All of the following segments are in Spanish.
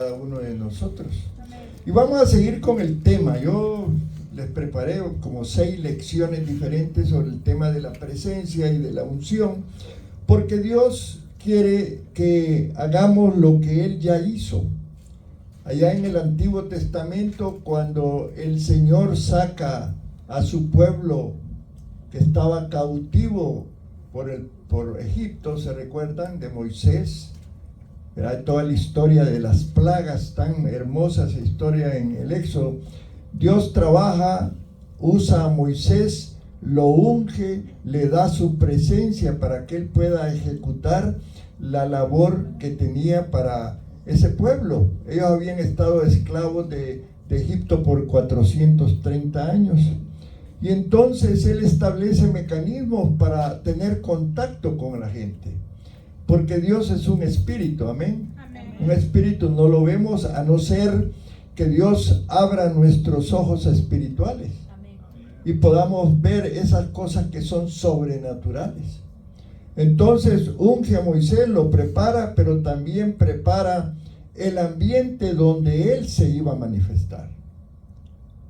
cada uno de nosotros. Y vamos a seguir con el tema. Yo les preparé como 6 lecciones diferentes sobre el tema de la presencia y de la unción, porque Dios quiere que hagamos lo que Él ya hizo. Allá en el Antiguo Testamento, cuando el Señor saca a su pueblo que estaba cautivo por Egipto, ¿se recuerdan de Moisés? ¿Verdad? Toda la historia de las plagas, tan hermosa esa historia en el Éxodo. Dios trabaja, usa a Moisés, lo unge, le da su presencia para que él pueda ejecutar la labor que tenía para ese pueblo. Ellos habían estado esclavos de Egipto por 430 años. Y entonces él establece mecanismos para tener contacto con la gente. Porque Dios es un espíritu, amén. Un espíritu no lo vemos a no ser que Dios abra nuestros ojos espirituales. Amén. Y podamos ver esas cosas que son sobrenaturales. Entonces unge a Moisés, lo prepara, pero también prepara el ambiente donde él se iba a manifestar.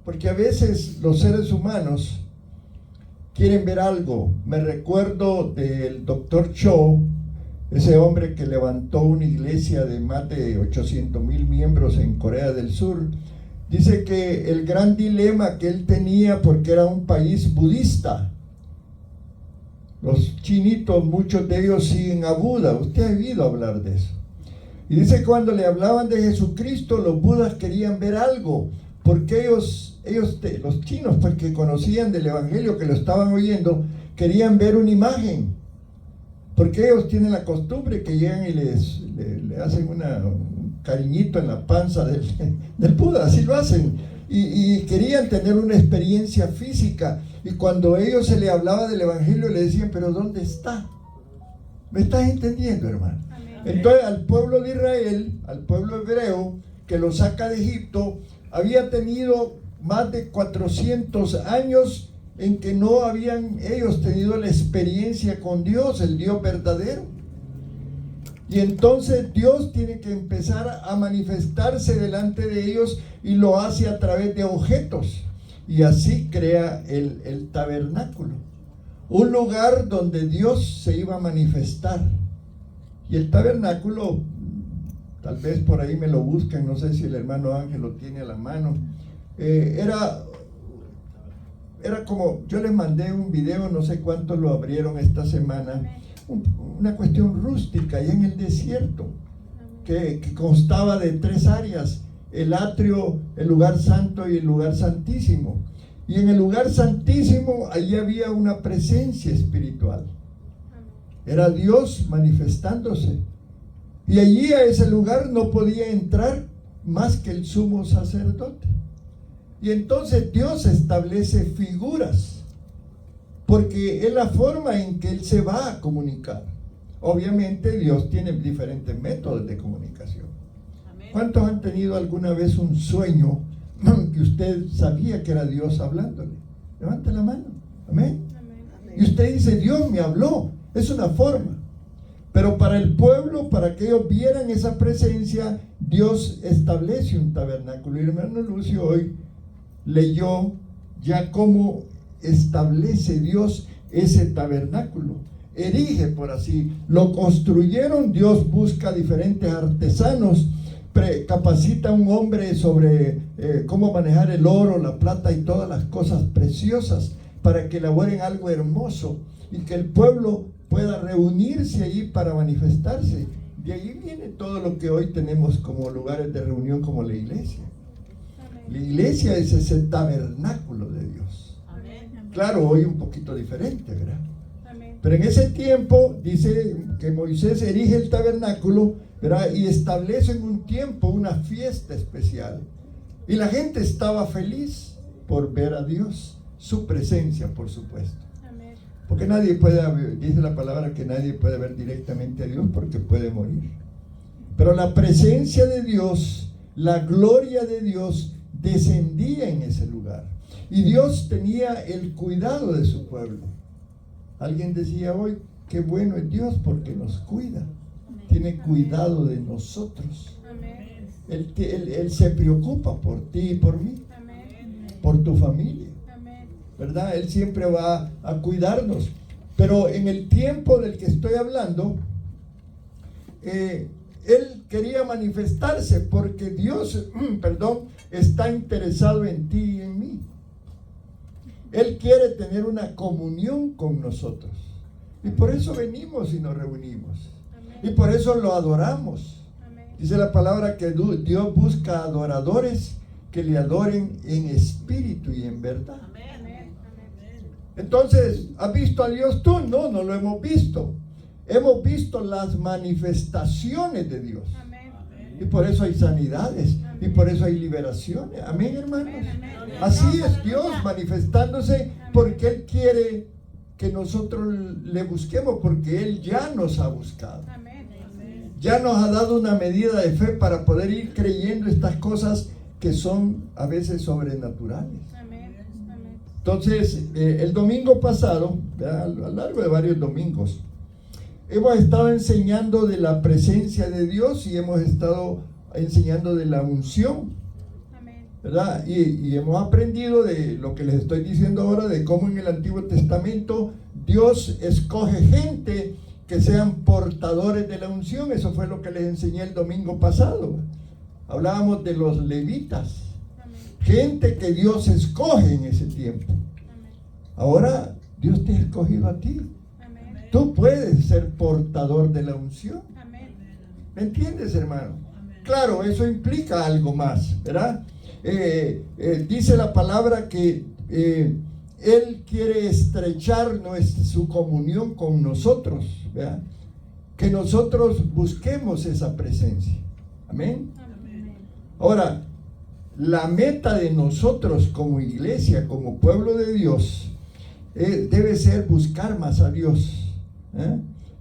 Porque a veces los seres humanos quieren ver algo. Me recuerdo del Dr. Cho, ese hombre que levantó una iglesia de más de 800,000 miembros en Corea del Sur. Dice que el gran dilema que él tenía, porque era un país budista, los chinitos, muchos de ellos siguen a Buda. Usted ha oído hablar de eso. Y dice que cuando le hablaban de Jesucristo, los budas querían ver algo, porque ellos los chinos, pues, que conocían del evangelio, que lo estaban oyendo, querían ver una imagen. Porque ellos tienen la costumbre que llegan y le hacen un cariñito en la panza del Buda, así lo hacen. Y querían tener una experiencia física. Y cuando ellos se le hablaba del evangelio, le decían, pero ¿dónde está? ¿Me estás entendiendo, hermano? Amén. Entonces al pueblo de Israel, al pueblo hebreo, que lo saca de Egipto, había tenido más de 400 años en que no habían ellos tenido la experiencia con Dios, el Dios verdadero. Y entonces Dios tiene que empezar a manifestarse delante de ellos, y lo hace a través de objetos. Y así crea el tabernáculo, un lugar donde Dios se iba a manifestar. Y el tabernáculo, tal vez por ahí me lo buscan, no sé si el hermano Ángel lo tiene a la mano, era como, yo les mandé un video, no sé cuántos lo abrieron esta semana, una cuestión rústica allá en el desierto, que constaba de 3 áreas: el atrio, el lugar santo y el lugar santísimo. Y en el lugar santísimo, allí había una presencia espiritual. Era Dios manifestándose. Y allí a ese lugar no podía entrar más que el sumo sacerdote. Y entonces Dios establece figuras, porque es la forma en que Él se va a comunicar. Obviamente Dios tiene diferentes métodos de comunicación. Amén. ¿Cuántos han tenido alguna vez un sueño que usted sabía que era Dios hablándole? Levante la mano. Amén. Amén. Y usted dice, Dios me habló. Es una forma. Pero para el pueblo, para que ellos vieran esa presencia, Dios establece un tabernáculo. Y el hermano Lucio hoy leyó ya cómo establece Dios ese tabernáculo. Erige, por así, lo construyeron. Dios busca diferentes artesanos, capacita a un hombre sobre cómo manejar el oro, la plata y todas las cosas preciosas, para que elaboren algo hermoso y que el pueblo pueda reunirse allí para manifestarse. De ahí viene todo lo que hoy tenemos como lugares de reunión, como la iglesia. La iglesia es ese tabernáculo de Dios. Amén. Claro, hoy un poquito diferente, ¿verdad? Amén. Pero en ese tiempo dice que Moisés erige el tabernáculo, ¿verdad? Y establece en un tiempo una fiesta especial. Y la gente estaba feliz por ver a Dios, su presencia, por supuesto. Amén. Porque nadie puede, dice la palabra que nadie puede ver directamente a Dios porque puede morir. Pero la presencia de Dios, la gloria de Dios, descendía en ese lugar. Y Dios tenía el cuidado de su pueblo. Alguien decía hoy, qué bueno es Dios porque nos cuida. Tiene cuidado de nosotros. Él se preocupa por ti y por mí, por tu familia, ¿verdad? Él siempre va a cuidarnos. Pero en el tiempo del que estoy hablando, Él quería manifestarse porque Dios, está interesado en ti y en mí. Él quiere tener una comunión con nosotros. Y por eso venimos y nos reunimos. Y por eso lo adoramos. Dice la palabra que Dios busca adoradores que le adoren en espíritu y en verdad. Entonces, ¿has visto a Dios tú? No, no lo hemos visto. Hemos visto las manifestaciones de Dios. Y por eso hay sanidades. Y por eso hay liberaciones. Amén, hermanos. Así es Dios manifestándose porque Él quiere que nosotros le busquemos, porque Él ya nos ha buscado. Ya nos ha dado una medida de fe para poder ir creyendo estas cosas que son a veces sobrenaturales. Entonces, el domingo pasado, a lo largo de varios domingos, hemos estado enseñando de la presencia de Dios y hemos estado enseñando de la unción, ¿verdad? Y hemos aprendido de lo que les estoy diciendo ahora, de cómo en el Antiguo Testamento Dios escoge gente que sean portadores de la unción. Eso fue lo que les enseñé el domingo pasado. Hablábamos de los levitas, gente que Dios escoge en ese tiempo. Ahora Dios te ha escogido a ti. Tú puedes ser portador de la unción. ¿Me entiendes, hermano? Claro, eso implica algo más, ¿verdad? Dice la palabra que Él quiere estrechar su comunión con nosotros, ¿verdad? Que nosotros busquemos esa presencia. Amén. Ahora, la meta de nosotros como iglesia, como pueblo de Dios, debe ser buscar más a Dios.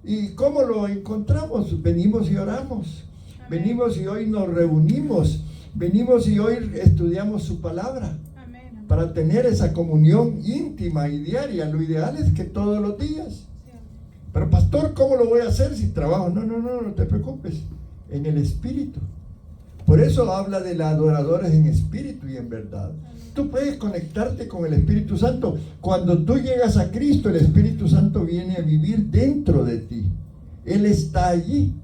¿Y cómo lo encontramos? Venimos y oramos. Venimos y hoy nos reunimos. Venimos y hoy estudiamos su palabra. Para tener esa comunión íntima y diaria. Lo ideal es que todos los días. Pero pastor, ¿cómo lo voy a hacer si trabajo? No te preocupes. En el Espíritu. Por eso habla de los adoradores en espíritu y en verdad. Tú puedes conectarte con el Espíritu Santo. Cuando tú llegas a Cristo, el Espíritu Santo viene a vivir dentro de ti. Él está allí.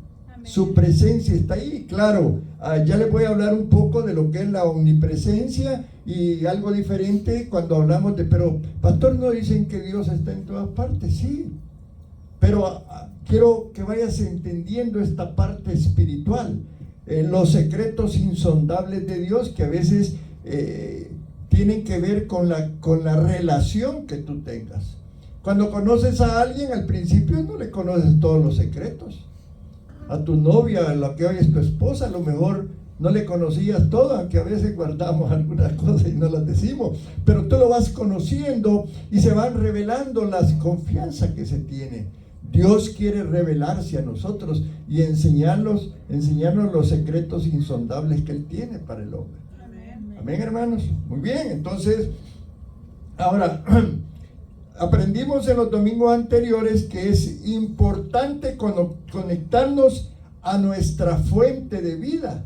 Su presencia está ahí. Claro, ya les voy a hablar un poco de lo que es la omnipresencia y algo diferente cuando hablamos pero pastor, ¿no dicen que Dios está en todas partes? Sí, pero quiero que vayas entendiendo esta parte espiritual, los secretos insondables de Dios que a veces tienen que ver con la relación que tú tengas. Cuando conoces a alguien, al principio no le conoces todos los secretos. A tu novia, a la que hoy es tu esposa, a lo mejor no le conocías todo, aunque a veces guardamos algunas cosas y no las decimos, pero tú lo vas conociendo y se van revelando las confianzas que se tiene. Dios quiere revelarse a nosotros y enseñarnos los secretos insondables que Él tiene para el hombre. Amén, hermanos. Muy bien, entonces, ahora aprendimos en los domingos anteriores que es importante conectarnos a nuestra fuente de vida.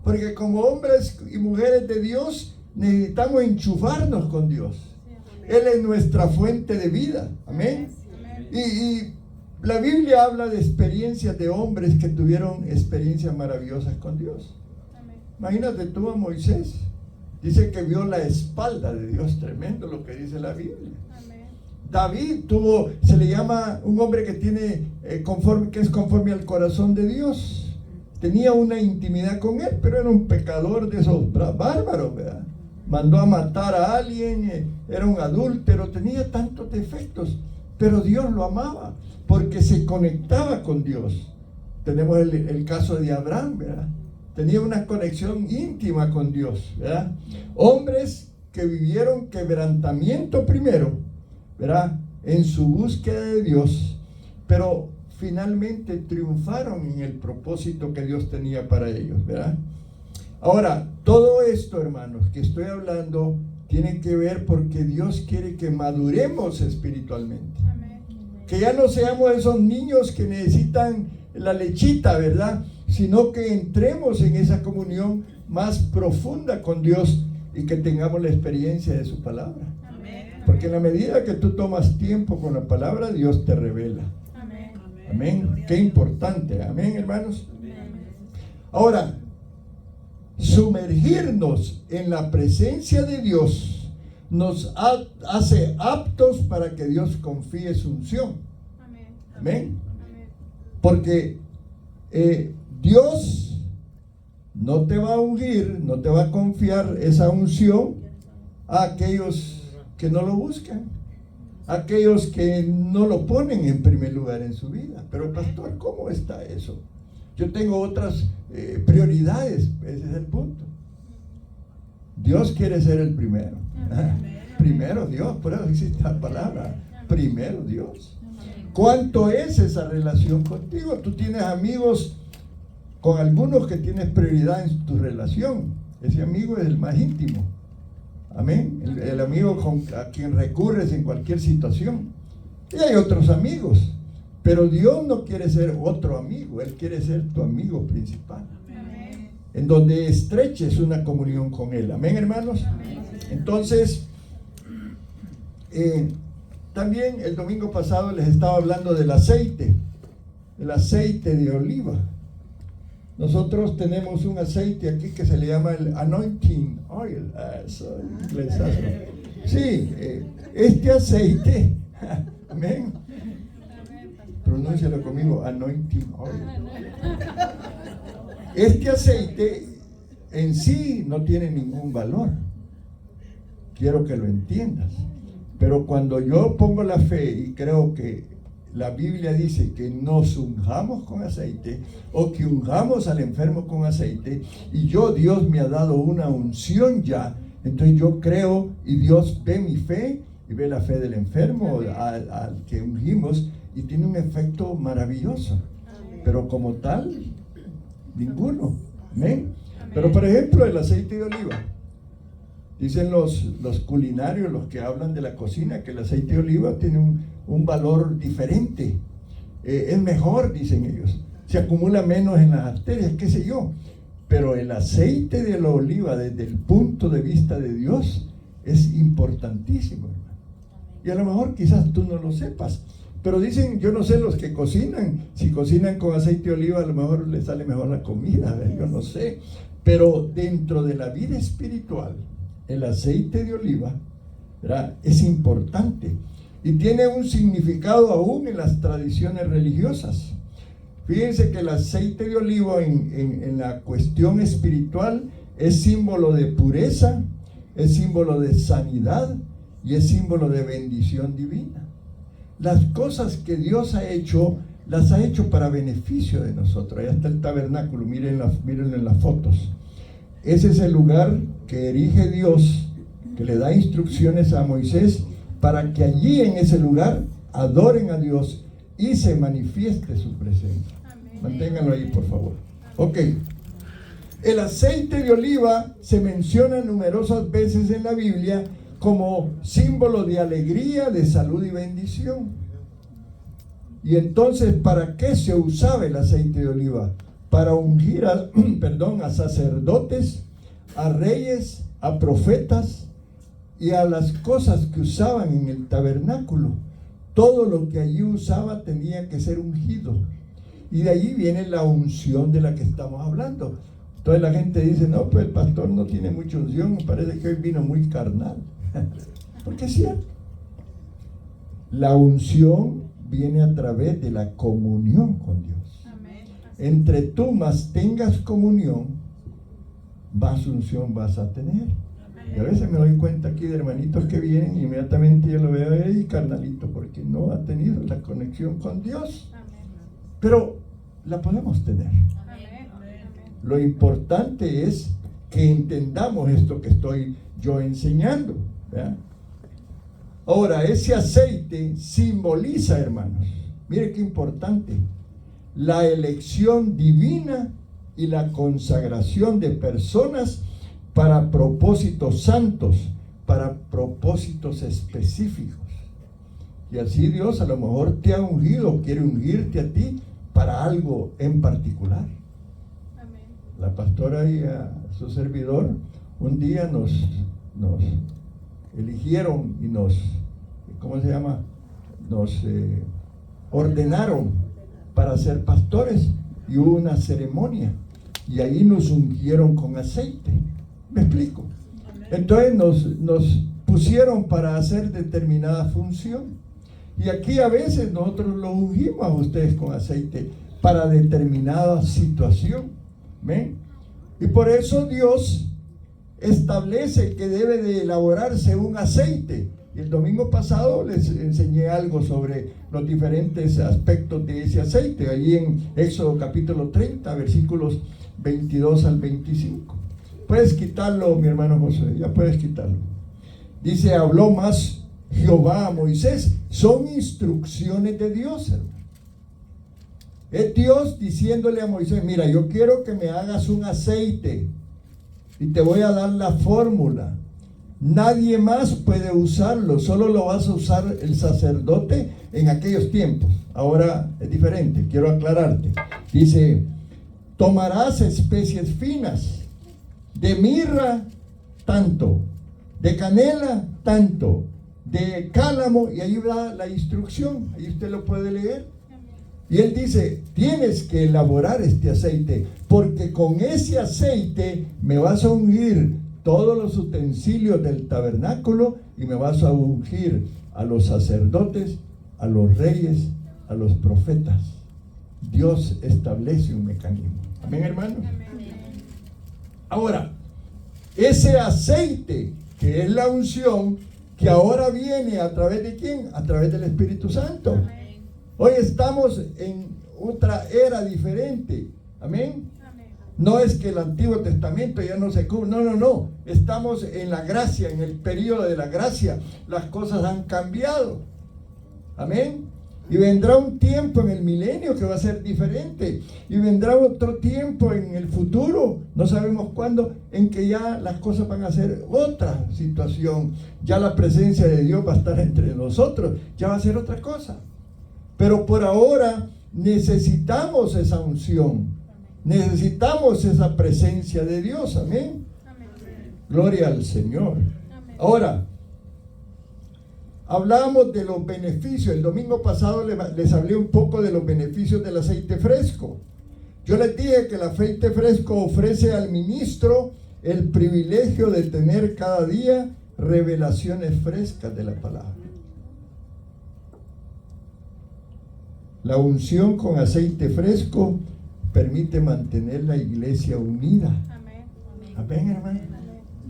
Porque como hombres y mujeres de Dios necesitamos enchufarnos con Dios. Él es nuestra fuente de vida. Amén. Y la Biblia habla de experiencias de hombres que tuvieron experiencias maravillosas con Dios. Imagínate tú a Moisés. Dice que vio la espalda de Dios. Tremendo lo que dice la Biblia. David se le llama un hombre que tiene que es conforme al corazón de Dios. Tenía una intimidad con Él, pero era un pecador de esos bárbaros, ¿verdad? Mandó a matar a alguien, era un adúltero, tenía tantos defectos, pero Dios lo amaba porque se conectaba con Dios. Tenemos el caso de Abraham, ¿verdad? Tenía una conexión íntima con Dios, ¿verdad? Hombres que vivieron quebrantamiento primero, ¿verdad? En su búsqueda de Dios, pero finalmente triunfaron en el propósito que Dios tenía para ellos, ¿verdad? Ahora, todo esto, hermanos, que estoy hablando, tiene que ver porque Dios quiere que maduremos espiritualmente. Amén. Que ya no seamos esos niños que necesitan la lechita, ¿verdad? sino que entremos en esa comunión más profunda con Dios y que tengamos la experiencia de su palabra. Porque en la medida que tú tomas tiempo con la palabra, Dios te revela. Amén. Qué importante. Amén, hermanos. Ahora, sumergirnos en la presencia de Dios nos hace aptos para que Dios confíe su unción. Amén. Porque Dios no te va a ungir, no te va a confiar esa unción a aquellos que no lo buscan, a aquellos que no lo ponen en primer lugar en su vida. Pero pastor, ¿cómo está eso? Yo tengo otras prioridades. Ese es el punto. Dios quiere ser el primero. Primero Dios, por eso existe la palabra. Primero Dios. ¿Cuánto es esa relación contigo? Tú tienes amigos, con algunos que tienes prioridad en tu relación. Ese amigo es el más íntimo. Amén. El amigo a quien recurres en cualquier situación. Y hay otros amigos. Pero Dios no quiere ser otro amigo. Él quiere ser tu amigo principal. Amén. En donde estreches una comunión con Él. Amén, hermanos. Amén. Entonces, también el domingo pasado les estaba hablando del aceite de oliva. Nosotros tenemos un aceite aquí que se le llama el anointing oil. Eso, inglesazo. Sí, este aceite, amén. Pronúncialo conmigo, anointing oil. Este aceite en sí no tiene ningún valor. Quiero que lo entiendas. Pero cuando yo pongo la fe y creo que la Biblia dice que nos ungamos con aceite o que ungamos al enfermo con aceite, y Dios me ha dado una unción ya, entonces yo creo y Dios ve mi fe y ve la fe del enfermo al que ungimos y tiene un efecto maravilloso. Pero como tal, ninguno. ¿Amén? Pero por ejemplo el aceite de oliva. Dicen los culinarios, los que hablan de la cocina, que el aceite de oliva tiene un valor diferente. Es mejor, dicen ellos. Se acumula menos en las arterias, qué sé yo. Pero el aceite de la oliva, desde el punto de vista de Dios, es importantísimo, hermano. Y a lo mejor quizás tú no lo sepas. Pero dicen, yo no sé, los que cocinan, si cocinan con aceite de oliva, a lo mejor les sale mejor la comida, yo no sé. Pero dentro de la vida espiritual, el aceite de oliva, ¿verdad?, es importante y tiene un significado aún en las tradiciones religiosas. Fíjense que el aceite de oliva en la cuestión espiritual es símbolo de pureza, es símbolo de sanidad y es símbolo de bendición divina. Las cosas que Dios ha hecho, las ha hecho para beneficio de nosotros. Ahí está el tabernáculo, mírenlo en las fotos. Ese es el lugar que erige Dios, que le da instrucciones a Moisés para que allí en ese lugar adoren a Dios y se manifieste su presencia. Amén. Manténganlo ahí, por favor. Ok. El aceite de oliva se menciona numerosas veces en la Biblia como símbolo de alegría, de salud y bendición. Y entonces, ¿para qué se usaba el aceite de oliva? Para ungir a sacerdotes, a reyes, a profetas y a las cosas que usaban en el tabernáculo. Todo lo que allí usaba tenía que ser ungido. Y de allí viene la unción de la que estamos hablando. Entonces la gente dice, no, pues el pastor no tiene mucha unción, parece que hoy vino muy carnal. Porque es cierto. La unción viene a través de la comunión con Dios. Entre tú más tengas comunión, más unción vas a tener. Y a veces me doy cuenta aquí de hermanitos que vienen y inmediatamente yo lo veo ahí, carnalito, porque no ha tenido la conexión con Dios. Pero la podemos tener. Lo importante es que entendamos esto que estoy yo enseñando, ¿verdad? Ahora, ese aceite simboliza, hermanos, mire qué importante, la elección divina y la consagración de personas para propósitos santos, para propósitos específicos. Y así Dios a lo mejor te ha ungido, quiere ungirte a ti para algo en particular. la pastora y a su servidor, un día nos eligieron y nos ordenaron para ser pastores, y hubo una ceremonia y ahí nos ungieron con aceite. ¿Me explico? Entonces nos pusieron para hacer determinada función, y aquí a veces nosotros los ungimos a ustedes con aceite para determinada situación. ¿Ven? Y por eso Dios establece que debe de elaborarse un aceite. Y el domingo pasado les enseñé algo sobre los diferentes aspectos de ese aceite, allí en Éxodo capítulo 30, versículos 22 al 25. Puedes quitarlo, mi hermano José, ya puedes quitarlo. Dice, habló más Jehová a Moisés. Son instrucciones de Dios, hermano. Es Dios diciéndole a Moisés, mira, yo quiero que me hagas un aceite y te voy a dar la fórmula. Nadie más puede usarlo, solo lo vas a usar el sacerdote en aquellos tiempos. Ahora es diferente, quiero aclararte. Dice, tomarás especies finas, de mirra tanto, de canela tanto, de cálamo, y ahí va la instrucción, ahí usted lo puede leer. Y él dice, tienes que elaborar este aceite, porque con ese aceite me vas a ungir todos los utensilios del tabernáculo, y me vas a ungir a los sacerdotes, a los reyes, a los profetas. Dios establece un mecanismo. Amén, hermano. Ahora, ese aceite, que es la unción, que ahora viene a través de ¿quién? A través del Espíritu Santo. Hoy estamos en otra era diferente. Amén. No es que el Antiguo Testamento ya no se cubre. No. Estamos en la gracia, en el periodo de la gracia. Las cosas han cambiado. Amén. Y vendrá un tiempo en el milenio que va a ser diferente. Y vendrá otro tiempo en el futuro, no sabemos cuándo, en que ya las cosas van a ser otra situación. Ya la presencia de Dios va a estar entre nosotros. Ya va a ser otra cosa. Pero por ahora necesitamos esa unción. Necesitamos esa presencia de Dios. Amén. Gloria al Señor. Ahora, hablábamos de los beneficios. El domingo pasado les hablé un poco de los beneficios del aceite fresco. Yo les dije que el aceite fresco ofrece al ministro el privilegio de tener cada día revelaciones frescas de la palabra. La unción con aceite fresco permite mantener la iglesia unida. Amén, hermano.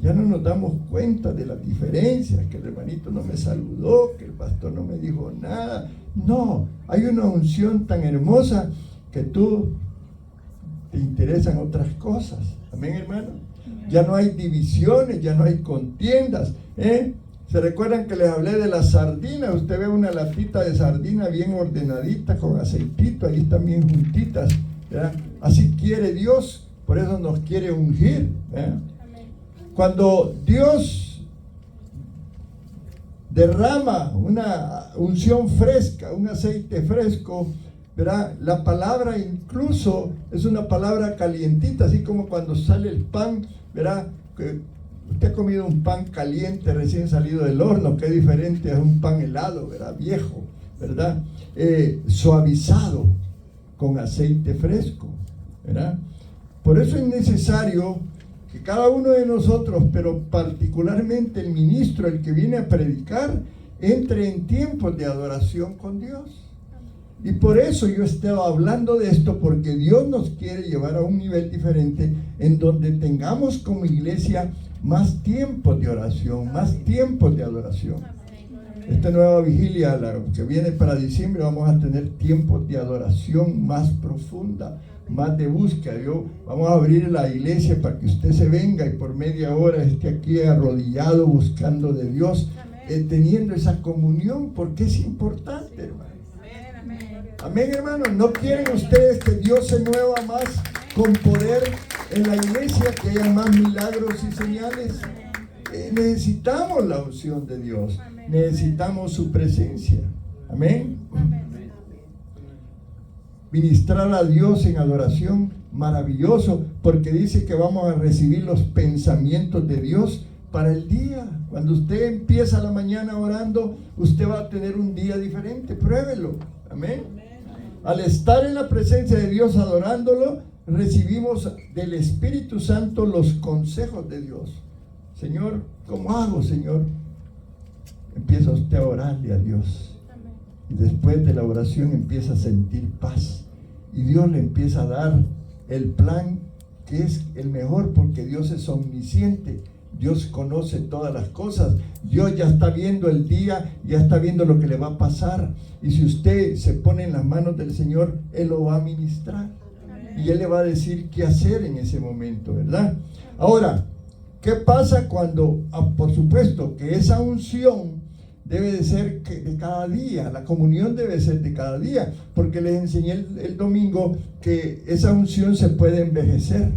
Ya no nos damos cuenta de las diferencias, que el hermanito no me saludó, que el pastor no me dijo nada. No, hay una unción tan hermosa que tú te interesan otras cosas. Amén, hermano. Ya no hay divisiones, ya no hay contiendas. ¿Se recuerdan que les hablé de las sardinas? Usted ve una latita de sardina bien ordenadita, con aceitito, ahí están bien juntitas, ¿verdad? Así quiere Dios, por eso nos quiere ungir, ¿verdad? Cuando Dios derrama una unción fresca, un aceite fresco, ¿verdad? La palabra incluso es una palabra calientita, así como cuando sale el pan, ¿verdad? Que usted ha comido un pan caliente recién salido del horno, que es diferente a un pan helado, ¿verdad? Viejo, ¿verdad? Suavizado con aceite fresco, ¿verdad? Por eso es necesario que cada uno de nosotros, pero particularmente el ministro, el que viene a predicar, entre en tiempos de adoración con Dios. Y por eso yo estaba hablando de esto, porque Dios nos quiere llevar a un nivel diferente, en donde tengamos como iglesia más tiempos de oración, más tiempos de adoración. Esta nueva vigilia, la que viene para diciembre, vamos a tener tiempos de adoración más profunda, más de búsqueda. Vamos a abrir la iglesia para que usted se venga y por media hora esté aquí arrodillado buscando de Dios, teniendo esa comunión, porque es importante, hermano. Amén, hermano. ¿No quieren ustedes que Dios se mueva más con poder en la iglesia, que haya más milagros y señales? Necesitamos la unción de Dios. Necesitamos su presencia. Amén. Ministrar a Dios en adoración, maravilloso, porque dice que vamos a recibir los pensamientos de Dios para el día. Cuando usted empieza la mañana orando, usted va a tener un día diferente. Pruébelo. Amén. Al estar en la presencia de Dios adorándolo, recibimos del Espíritu Santo los consejos de Dios. Señor, ¿cómo hago, Señor? Empieza usted a orarle a Dios. Y después de la oración empieza a sentir paz. Y Dios le empieza a dar el plan que es el mejor, porque Dios es omnisciente. Dios conoce todas las cosas. Dios ya está viendo el día, ya está viendo lo que le va a pasar. Y si usted se pone en las manos del Señor, Él lo va a ministrar. Y Él le va a decir qué hacer en ese momento, ¿verdad? Ahora, ¿qué pasa cuando, por supuesto, que esa unción debe de ser de cada día? La comunión debe ser de cada día, porque les enseñé el domingo que esa unción se puede envejecer.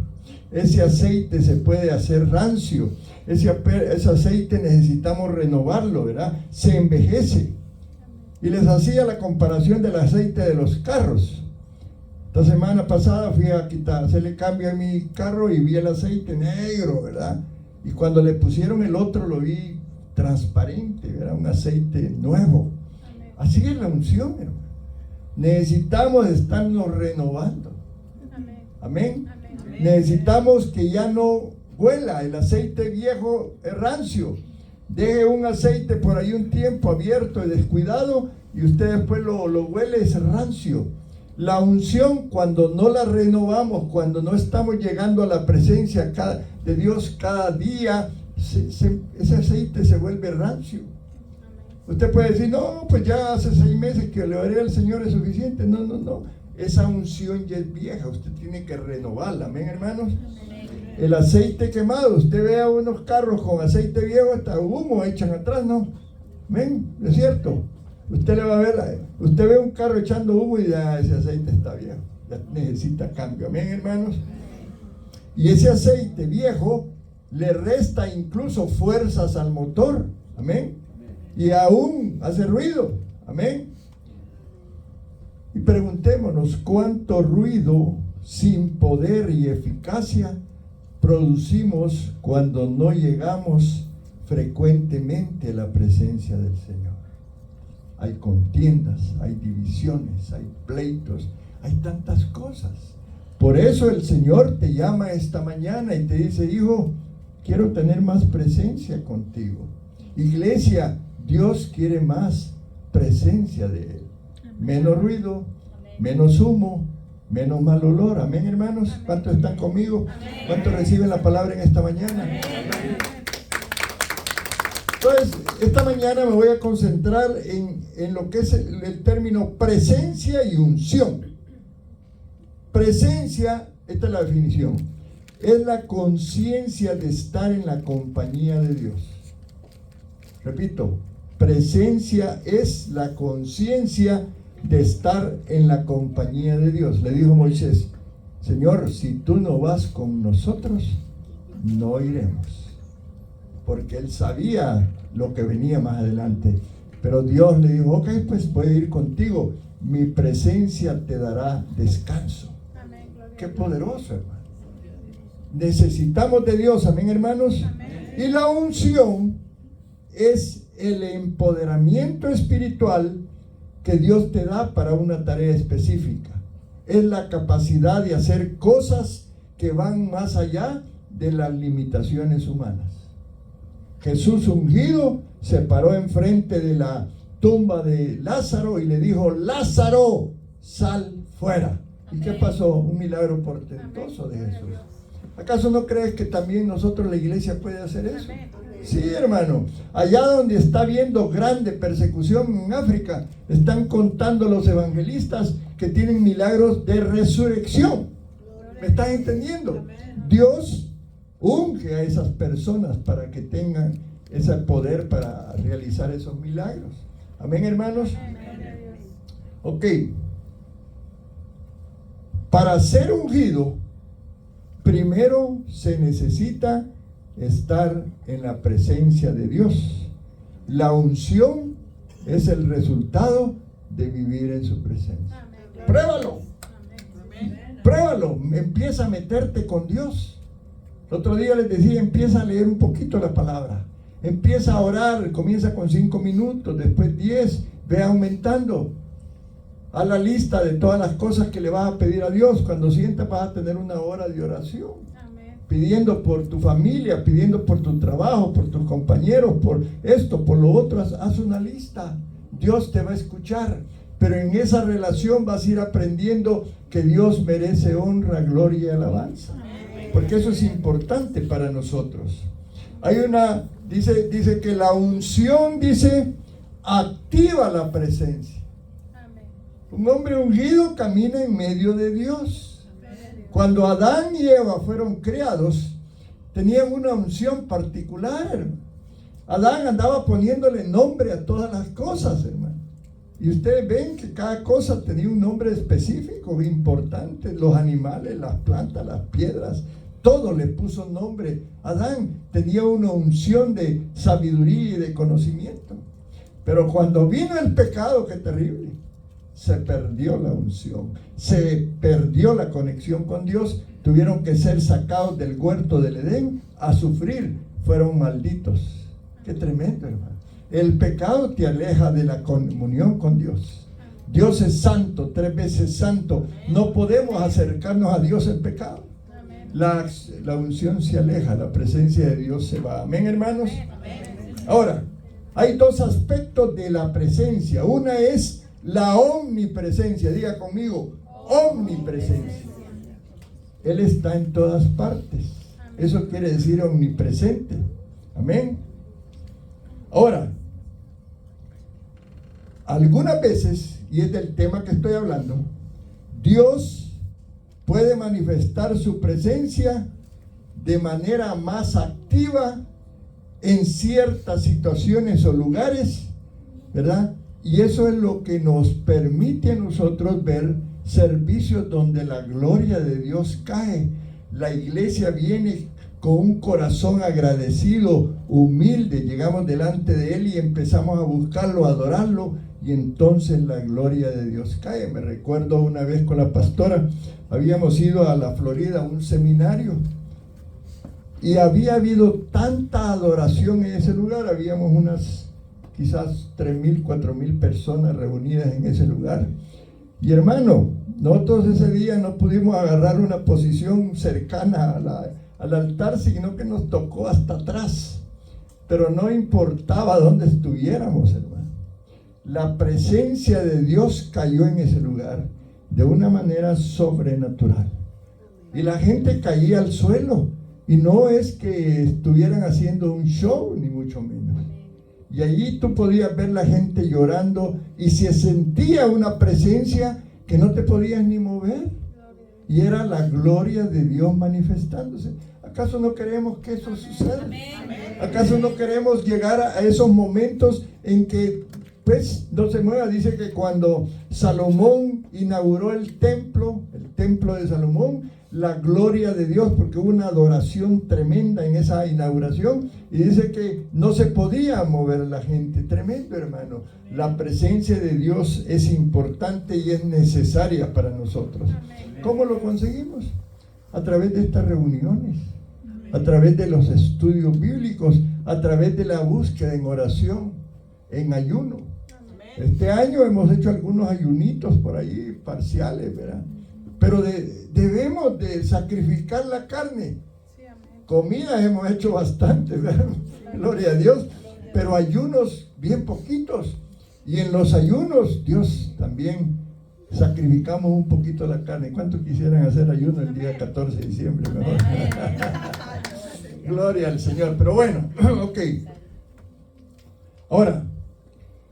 Ese aceite se puede hacer rancio. Ese aceite necesitamos renovarlo, ¿verdad? Se envejece. Y les hacía la comparación del aceite de los carros. La semana pasada fui a hacerle cambio a mi carro y vi el aceite negro, ¿verdad? Y cuando le pusieron el otro lo vi transparente, ¿verdad? Un aceite nuevo. Así es la unción, hermano. Necesitamos estarnos renovando. Amén. Necesitamos que ya no huela el aceite viejo rancio. Deje un aceite por ahí un tiempo abierto y descuidado y usted después lo huele, es rancio. La unción, cuando no la renovamos, cuando no estamos llegando a la presencia de Dios cada día, ese aceite se vuelve rancio. Usted puede decir, no, pues ya hace 6 meses que le oré al Señor es suficiente. No. Esa unción ya es vieja, usted tiene que renovarla. Amén, hermanos. El aceite quemado, usted ve a unos carros con aceite viejo, hasta humo echan atrás, ¿no? Amén, es cierto. Usted le va a ver, usted ve un carro echando humo y ya ese aceite está viejo, ya necesita cambio. Amén, hermanos. Y ese aceite viejo le resta incluso fuerzas al motor. Amén. Y aún hace ruido. Amén. Y preguntémonos cuánto ruido sin poder y eficacia producimos cuando no llegamos frecuentemente a la presencia del Señor. Hay contiendas, hay divisiones, hay pleitos, hay tantas cosas. Por eso el Señor te llama esta mañana y te dice, hijo, quiero tener más presencia contigo. Iglesia, Dios quiere más presencia de Él. Menos ruido, menos humo, menos mal olor. Amén, hermanos. ¿Cuántos están conmigo? ¿Cuántos reciben la palabra en esta mañana? Entonces, esta mañana me voy a concentrar en lo que es el término presencia y unción. Presencia, esta es la definición, es la conciencia de estar en la compañía de Dios. Repito, presencia es la conciencia de estar en la compañía de Dios. Le dijo Moisés, Señor, si tú no vas con nosotros, no iremos. Porque él sabía lo que venía más adelante. Pero Dios le dijo, ok, pues voy a ir contigo. Mi presencia te dará descanso. Amén, qué poderoso, hermano. Necesitamos de Dios, amén, hermanos. Amén. Y la unción es el empoderamiento espiritual que Dios te da para una tarea específica. Es la capacidad de hacer cosas que van más allá de las limitaciones humanas. Jesús ungido se paró enfrente de la tumba de Lázaro y le dijo, Lázaro, sal fuera. ¿Y qué pasó? Un milagro portentoso de Jesús. ¿Acaso no crees que también nosotros, la iglesia, puede hacer eso? Sí, hermano. Allá donde está habiendo grande persecución en África, están contando los evangelistas que tienen milagros de resurrección. ¿Me estás entendiendo? Dios unge a esas personas para que tengan ese poder para realizar esos milagros. Amén, hermanos. Ok. Para ser ungido, primero se necesita estar en la presencia de Dios. La unción es el resultado de vivir en su presencia. Pruébalo. Pruébalo, empieza a meterte con Dios. El otro día les decía, empieza a leer un poquito la palabra. Empieza a orar, comienza con 5 minutos, después 10, ve aumentando. A la lista de todas las cosas que le vas a pedir a Dios. Cuando sientas vas a tener una hora de oración. Amén. Pidiendo por tu familia, pidiendo por tu trabajo, por tus compañeros, por esto, por lo otro. Haz una lista. Dios te va a escuchar. Pero en esa relación vas a ir aprendiendo que Dios merece honra, gloria y alabanza. Amén. Porque eso es importante para nosotros. Hay una, dice que la unción, activa la presencia. Un hombre ungido camina en medio de Dios. Cuando Adán y Eva fueron creados, tenían una unción particular. Adán andaba poniéndole nombre a todas las cosas, hermano. Y ustedes ven que cada cosa tenía un nombre específico, importante. Los animales, las plantas, las piedras, todo le puso nombre. Adán tenía una unción de sabiduría y de conocimiento. Pero cuando vino el pecado, qué terrible. Se perdió la unción, se perdió la conexión con Dios, tuvieron que ser sacados del huerto del Edén a sufrir, fueron malditos. Qué tremendo, hermano. El pecado te aleja de la comunión con Dios. Dios es santo, 3 veces santo. No podemos acercarnos a Dios en pecado. La unción se aleja, la presencia de Dios se va. Amén, hermanos. Ahora, hay 2 aspectos de la presencia. Una es la omnipresencia. Diga conmigo, omnipresencia. Él está en todas partes. Eso quiere decir omnipresente. Amén. Ahora, algunas veces, y es del tema que estoy hablando, Dios puede manifestar su presencia de manera más activa en ciertas situaciones o lugares, ¿verdad? Y eso es lo que nos permite a nosotros ver servicios donde la gloria de Dios cae. La iglesia viene con un corazón agradecido, humilde. Llegamos delante de Él y empezamos a buscarlo, a adorarlo. Y entonces la gloria de Dios cae. Me recuerdo una vez con la pastora, habíamos ido a la Florida a un seminario. Y había habido tanta adoración en ese lugar. Habíamos unas quizás 3,000, 4,000 personas reunidas en ese lugar. Y hermano, nosotros ese día no pudimos agarrar una posición cercana al altar, sino que nos tocó hasta atrás. Pero no importaba dónde estuviéramos, hermano. La presencia de Dios cayó en ese lugar de una manera sobrenatural. Y la gente caía al suelo. Y no es que estuvieran haciendo un show, ni mucho menos. Y allí tú podías ver la gente llorando y se sentía una presencia que no te podías ni mover. Y era la gloria de Dios manifestándose. ¿Acaso no queremos que eso suceda? ¿Acaso no queremos llegar a esos momentos en que pues no se mueva? Dice que cuando Salomón inauguró el templo de Salomón, la gloria de Dios, porque hubo una adoración tremenda en esa inauguración, y dice que no se podía mover la gente. Tremendo, hermano. La presencia de Dios es importante y es necesaria para nosotros. ¿Cómo lo conseguimos? A través de estas reuniones, a través de los estudios bíblicos, a través de la búsqueda en oración, en ayuno. Este año hemos hecho algunos ayunitos por ahí, parciales, ¿verdad? Pero debemos de sacrificar la carne. Comidas hemos hecho bastante, ¿verdad? Gloria a Dios. Pero ayunos bien poquitos. Y en los ayunos, Dios también sacrificamos un poquito la carne. ¿Cuántos quisieran hacer ayuno el día 14 de diciembre? Mejor. Gloria al Señor. Pero bueno, ok. Ahora,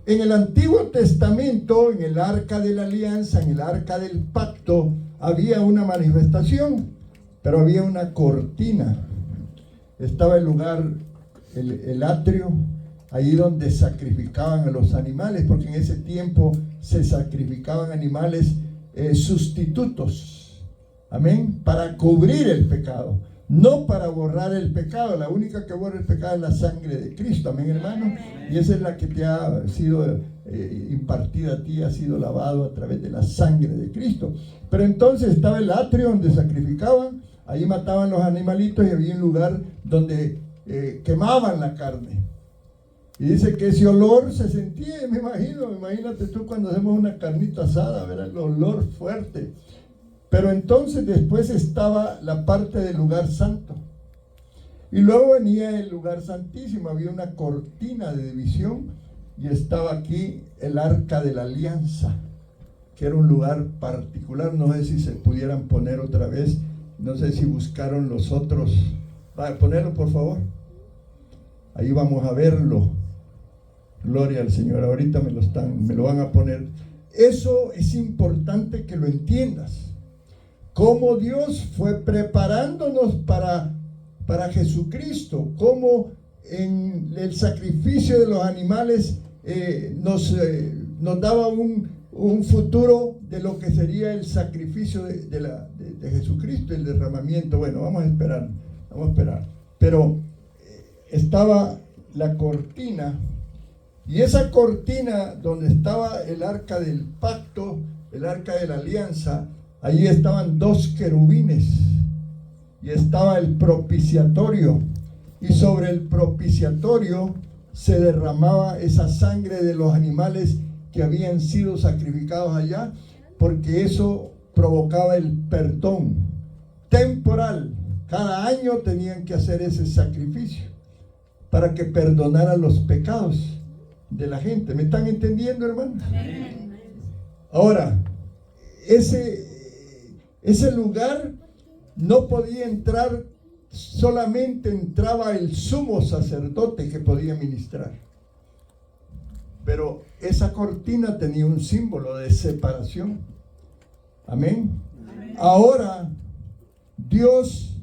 en el Antiguo Testamento, en el Arca de la Alianza, en el Arca del Pacto, había una manifestación, pero había una cortina. Estaba el lugar, el atrio, ahí donde sacrificaban a los animales, porque en ese tiempo se sacrificaban animales sustitutos, amén, para cubrir el pecado, no para borrar el pecado. La única que borra el pecado es la sangre de Cristo, amén, hermano, y esa es la que te ha sido impartida a ti, ha sido lavado a través de la sangre de Cristo. Pero entonces estaba el atrio donde sacrificaban, ahí mataban los animalitos y había un lugar donde quemaban la carne. Y dice que ese olor se sentía, imagínate tú cuando hacemos una carnita asada, ¿verdad? El olor fuerte. Pero entonces después estaba la parte del lugar santo. Y luego venía el lugar santísimo, había una cortina de división y estaba aquí el arca de la alianza, que era un lugar particular. No sé si se pudieran poner otra vez, no sé si buscaron los otros. Ponerlo por favor. Ahí vamos a verlo. Gloria al Señor. Ahorita me lo van a poner. Eso es importante que lo entiendas. Cómo Dios fue preparándonos para Jesucristo. Cómo en el sacrificio de los animales nos daba un futuro de lo que sería el sacrificio de Jesucristo, el derramamiento. Bueno, vamos a esperar. Pero estaba la cortina. Y esa cortina donde estaba el arca del pacto, el arca de la alianza, allí estaban 2 querubines y estaba el propiciatorio. Y sobre el propiciatorio se derramaba esa sangre de los animales que habían sido sacrificados allá, porque eso provocaba el perdón temporal. Cada año tenían que hacer ese sacrificio para que perdonara los pecados de la gente. ¿Me están entendiendo, hermanos? Amén. Ahora, ese lugar no podía entrar, solamente entraba el sumo sacerdote que podía ministrar. Pero esa cortina tenía un símbolo de separación. Amén. Amén. Ahora, Dios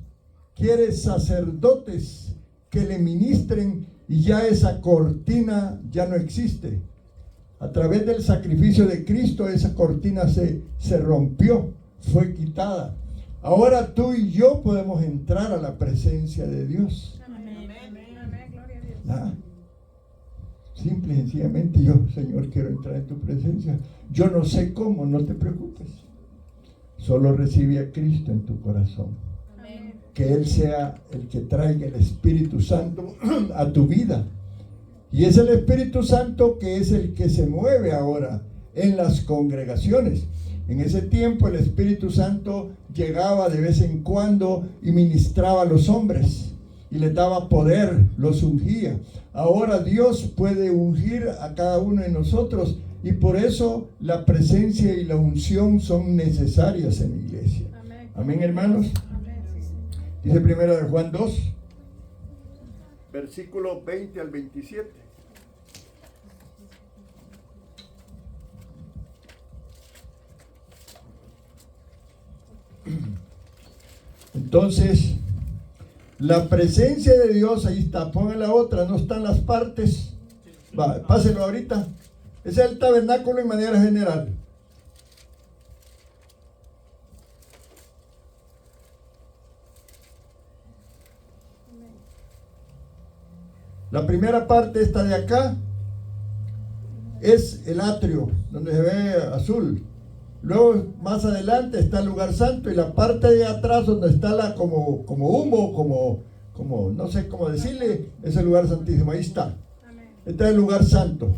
quiere sacerdotes que le ministren. Y ya esa cortina ya no existe. A través del sacrificio de Cristo esa cortina se rompió, fue quitada. Ahora tú y yo podemos entrar a la presencia de Dios. Amén. Amén. Gloria a Dios. Simple y sencillamente Señor, quiero entrar en tu presencia. Yo no sé cómo, no te preocupes. Solo recibe a Cristo en tu corazón. Que Él sea el que traiga el Espíritu Santo a tu vida. Y es el Espíritu Santo que es el que se mueve ahora en las congregaciones. En ese tiempo el Espíritu Santo llegaba de vez en cuando y ministraba a los hombres y les daba poder, los ungía. Ahora Dios puede ungir a cada uno de nosotros y por eso la presencia y la unción son necesarias en la iglesia. Amén, hermanos. Dice primero de Juan 2, versículo 20 al 27. Entonces, la presencia de Dios, ahí está, pongan la otra, no están las partes. Pásenlo ahorita. Ese es el tabernáculo en manera general. La primera parte, esta de acá, es el atrio, donde se ve azul. Luego, más adelante, está el lugar santo. Y la parte de atrás, donde está como humo, como no sé cómo decirle, es el lugar santísimo. Ahí está. Este es el lugar santo,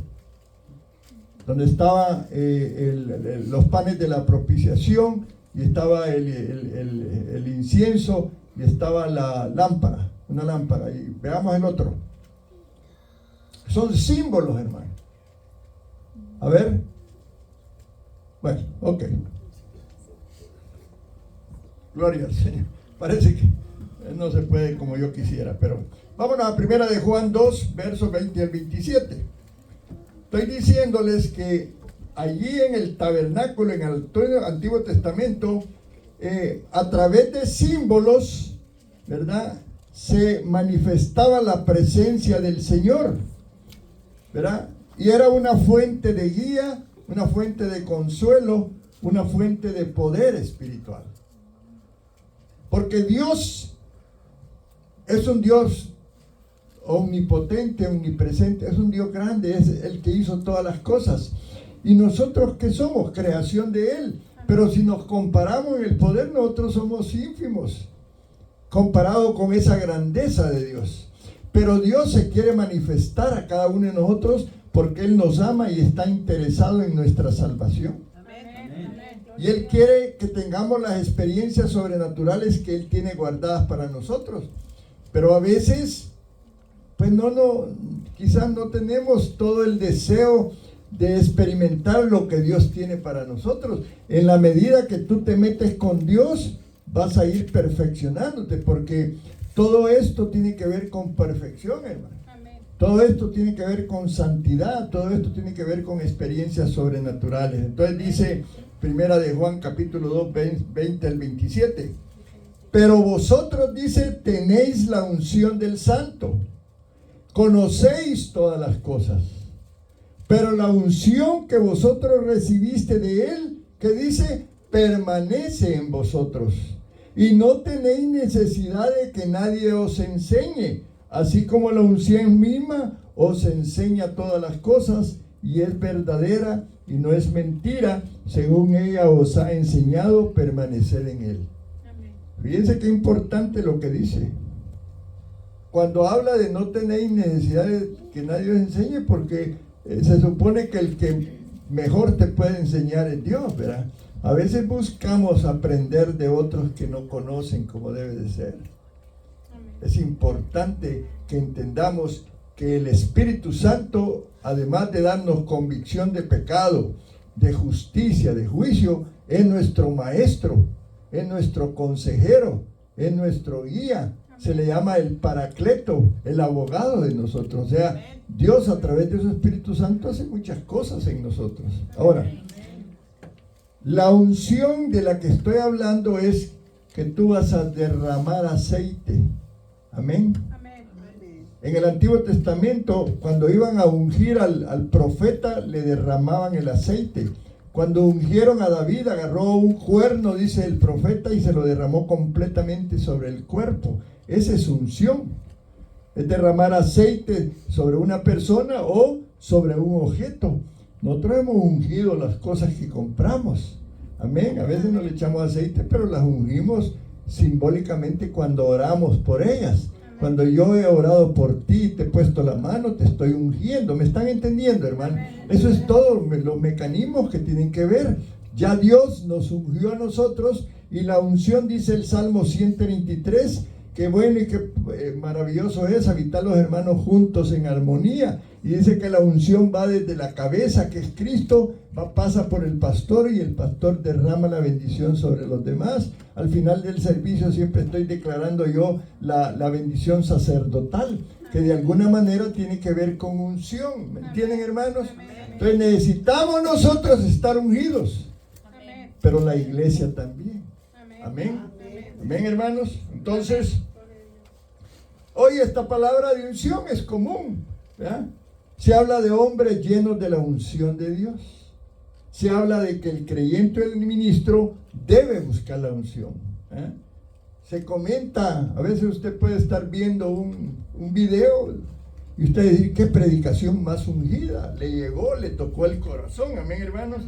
donde estaban los panes de la propiciación, y estaba el incienso, y estaba la lámpara, una lámpara. Y veamos el otro. Son símbolos, hermano. A ver. Bueno, ok. Gloria al Señor. Parece que no se puede como yo quisiera, pero vámonos a primera de Juan 2, versos 20 al 27. Estoy diciéndoles que allí en el tabernáculo, en el Antiguo Testamento, a través de símbolos, ¿verdad?, se manifestaba la presencia del Señor, ¿verdad? Y era una fuente de guía, una fuente de consuelo, una fuente de poder espiritual. Porque Dios es un Dios omnipotente, omnipresente, es un Dios grande, es el que hizo todas las cosas. Y nosotros, ¿qué somos? Creación de Él. Pero si nos comparamos en el poder, nosotros somos ínfimos comparado con esa grandeza de Dios. Pero Dios se quiere manifestar a cada uno de nosotros porque Él nos ama y está interesado en nuestra salvación. Y Él quiere que tengamos las experiencias sobrenaturales que Él tiene guardadas para nosotros. Pero a veces, pues quizás no tenemos todo el deseo de experimentar lo que Dios tiene para nosotros. En la medida que tú te metes con Dios, vas a ir perfeccionándote, porque todo esto tiene que ver con perfección, hermano. Todo esto tiene que ver con santidad, todo esto tiene que ver con experiencias sobrenaturales. Entonces dice Primera de Juan capítulo 2, 20 al 27. Pero vosotros, dice, tenéis la unción del Santo, conocéis todas las cosas. Pero la unción que vosotros recibiste de Él, que dice, permanece en vosotros. Y no tenéis necesidad de que nadie os enseñe, así como la unción misma os enseña todas las cosas, y es verdadera y no es mentira, según ella os ha enseñado, permanecer en Él. Amén. Fíjense qué importante lo que dice. Cuando habla de no tenéis necesidad de que nadie os enseñe, porque se supone que el que mejor te puede enseñar es Dios, ¿verdad? A veces buscamos aprender de otros que no conocen como debe de ser. Es importante que entendamos que el Espíritu Santo, además de darnos convicción de pecado, de justicia, de juicio, es nuestro maestro, es nuestro consejero, es nuestro guía. Se le llama el Paracleto, el abogado de nosotros. O sea, Dios a través de su Espíritu Santo hace muchas cosas en nosotros. Ahora, la unción de la que estoy hablando es que tú vas a derramar aceite. Amén. En el Antiguo Testamento, cuando iban a ungir al profeta, le derramaban el aceite. Cuando ungieron a David, agarró un cuerno, dice el profeta, y se lo derramó completamente sobre el cuerpo. Esa es unción. Es derramar aceite sobre una persona o sobre un objeto. Nosotros hemos ungido las cosas que compramos. Amén. A veces no le echamos aceite, pero las ungimos simbólicamente cuando oramos por ellas. Cuando yo he orado por ti, te he puesto la mano, te estoy ungiendo. ¿Me están entendiendo, hermano? Eso es todo, los mecanismos que tienen que ver. Ya Dios nos ungió a nosotros, y la unción, dice el Salmo 123, que bueno y que maravilloso es habitar los hermanos juntos en armonía. Y dice que la unción va desde la cabeza, que es Cristo, pasa por el pastor, y el pastor derrama la bendición sobre los demás. Al final del servicio siempre estoy declarando yo la bendición sacerdotal, que de alguna manera tiene que ver con unción. ¿Me entienden, hermanos? Entonces necesitamos nosotros estar ungidos, pero la iglesia también. Amén. Amén, hermanos. Entonces, hoy esta palabra de unción es común, ¿verdad? Se habla de hombres llenos de la unción de Dios. Se habla de que el creyente o el ministro debe buscar la unción. Se comenta, a veces usted puede estar viendo un video y usted decir, qué predicación más ungida, le llegó, le tocó el corazón. Amén, hermanos.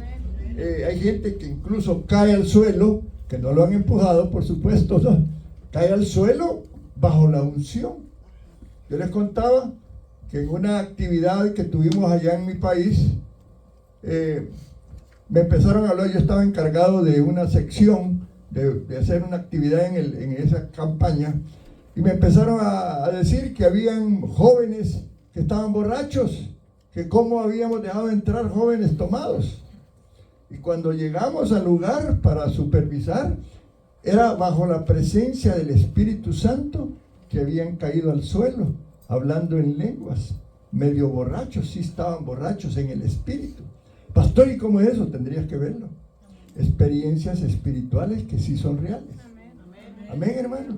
Hay gente que incluso cae al suelo, que no lo han empujado, por supuesto, ¿no? Cae al suelo bajo la unción. Yo les contaba que en una actividad que tuvimos allá en mi país, me empezaron a hablar. Yo estaba encargado de una sección, de hacer una actividad en esa campaña, y me empezaron a decir que habían jóvenes que estaban borrachos, que cómo habíamos dejado entrar jóvenes tomados. Y cuando llegamos al lugar para supervisar, era bajo la presencia del Espíritu Santo que habían caído al suelo, hablando en lenguas, medio borrachos. Sí estaban borrachos en el Espíritu. Pastor, ¿y cómo es eso? Tendrías que verlo. Experiencias espirituales que sí son reales. Amén, hermano.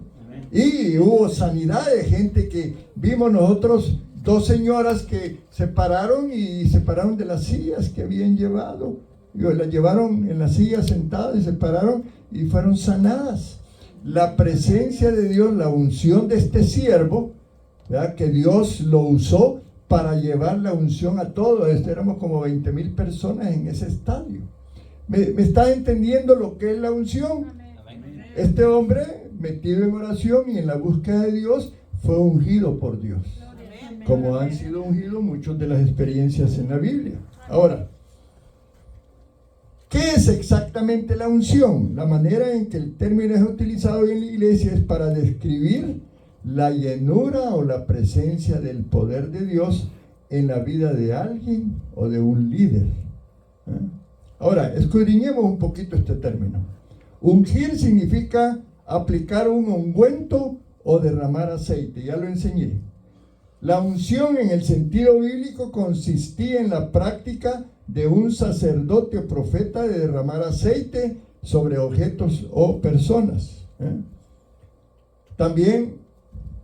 Y hubo sanidad de gente que vimos nosotros, dos señoras que se pararon de las sillas que habían llevado. Las llevaron en las sillas sentadas y se pararon y fueron sanadas. La presencia de Dios, la unción de este siervo, ¿verdad? Que Dios lo usó para llevar la unción a todos. Éramos como 20,000 personas en ese estadio. ¿Me estás entendiendo lo que es la unción? Amén. Este hombre, metido en oración y en la búsqueda de Dios, fue ungido por Dios, como han sido ungidos muchas de las experiencias en la Biblia. Ahora, ¿qué es exactamente la unción? La manera en que el término es utilizado en la iglesia es para describir la llenura o la presencia del poder de Dios en la vida de alguien o de un líder. Ahora, escudriñemos un poquito este término. Ungir significa aplicar un ungüento o derramar aceite. Ya lo enseñé. La unción en el sentido bíblico consistía en la práctica de un sacerdote o profeta de derramar aceite sobre objetos o personas. También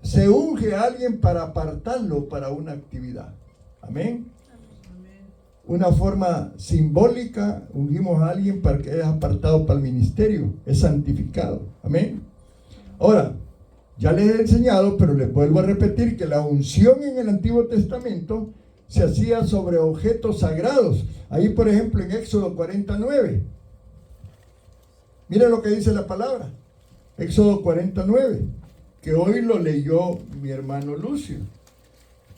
se unge a alguien para apartarlo para una actividad. Amén. Una forma simbólica, ungimos a alguien para que es apartado para el ministerio, es santificado. Amén. Ahora, ya les he enseñado, pero les vuelvo a repetir que la unción en el Antiguo Testamento se hacía sobre objetos sagrados. Ahí, por ejemplo, en Éxodo 49. Miren lo que dice la palabra. Éxodo 49, que hoy lo leyó mi hermano Lucio.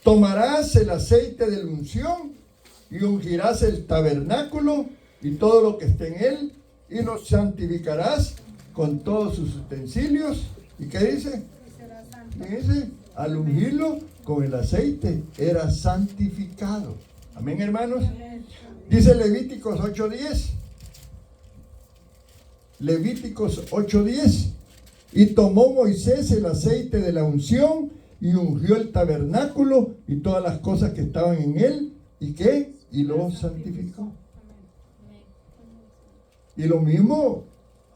Tomarás el aceite de la unción y ungirás el tabernáculo y todo lo que esté en él, y lo santificarás con todos sus utensilios. ¿Y qué dice? Dice, al ungirlo con el aceite, era santificado. Amén, hermanos. Dice Levíticos 8:10. Levíticos 8:10. Y tomó Moisés el aceite de la unción y ungió el tabernáculo y todas las cosas que estaban en él. ¿Y qué? Y lo santificó. Y lo mismo,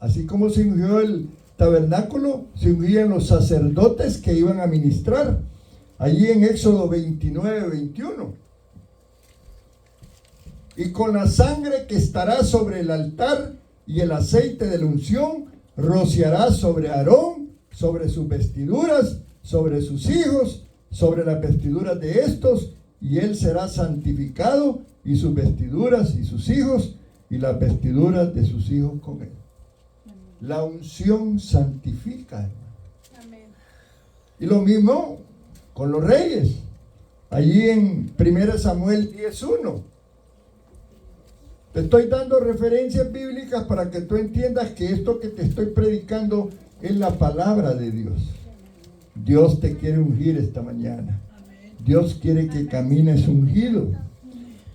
así como se ungió el tabernáculo, se ungían los sacerdotes que iban a ministrar. Allí en Éxodo 29:21. Y con la sangre que estará sobre el altar y el aceite de la unción, rociará sobre Aarón, sobre sus vestiduras, sobre sus hijos, sobre las vestiduras de estos, y él será santificado, y sus vestiduras y sus hijos, y las vestiduras de sus hijos con él. La unción santifica, hermano. Y lo mismo con los reyes. Allí en 1 Samuel 10:1. Te estoy dando referencias bíblicas para que tú entiendas que esto que te estoy predicando es la palabra de Dios. Dios te quiere ungir esta mañana. Dios quiere que camines ungido.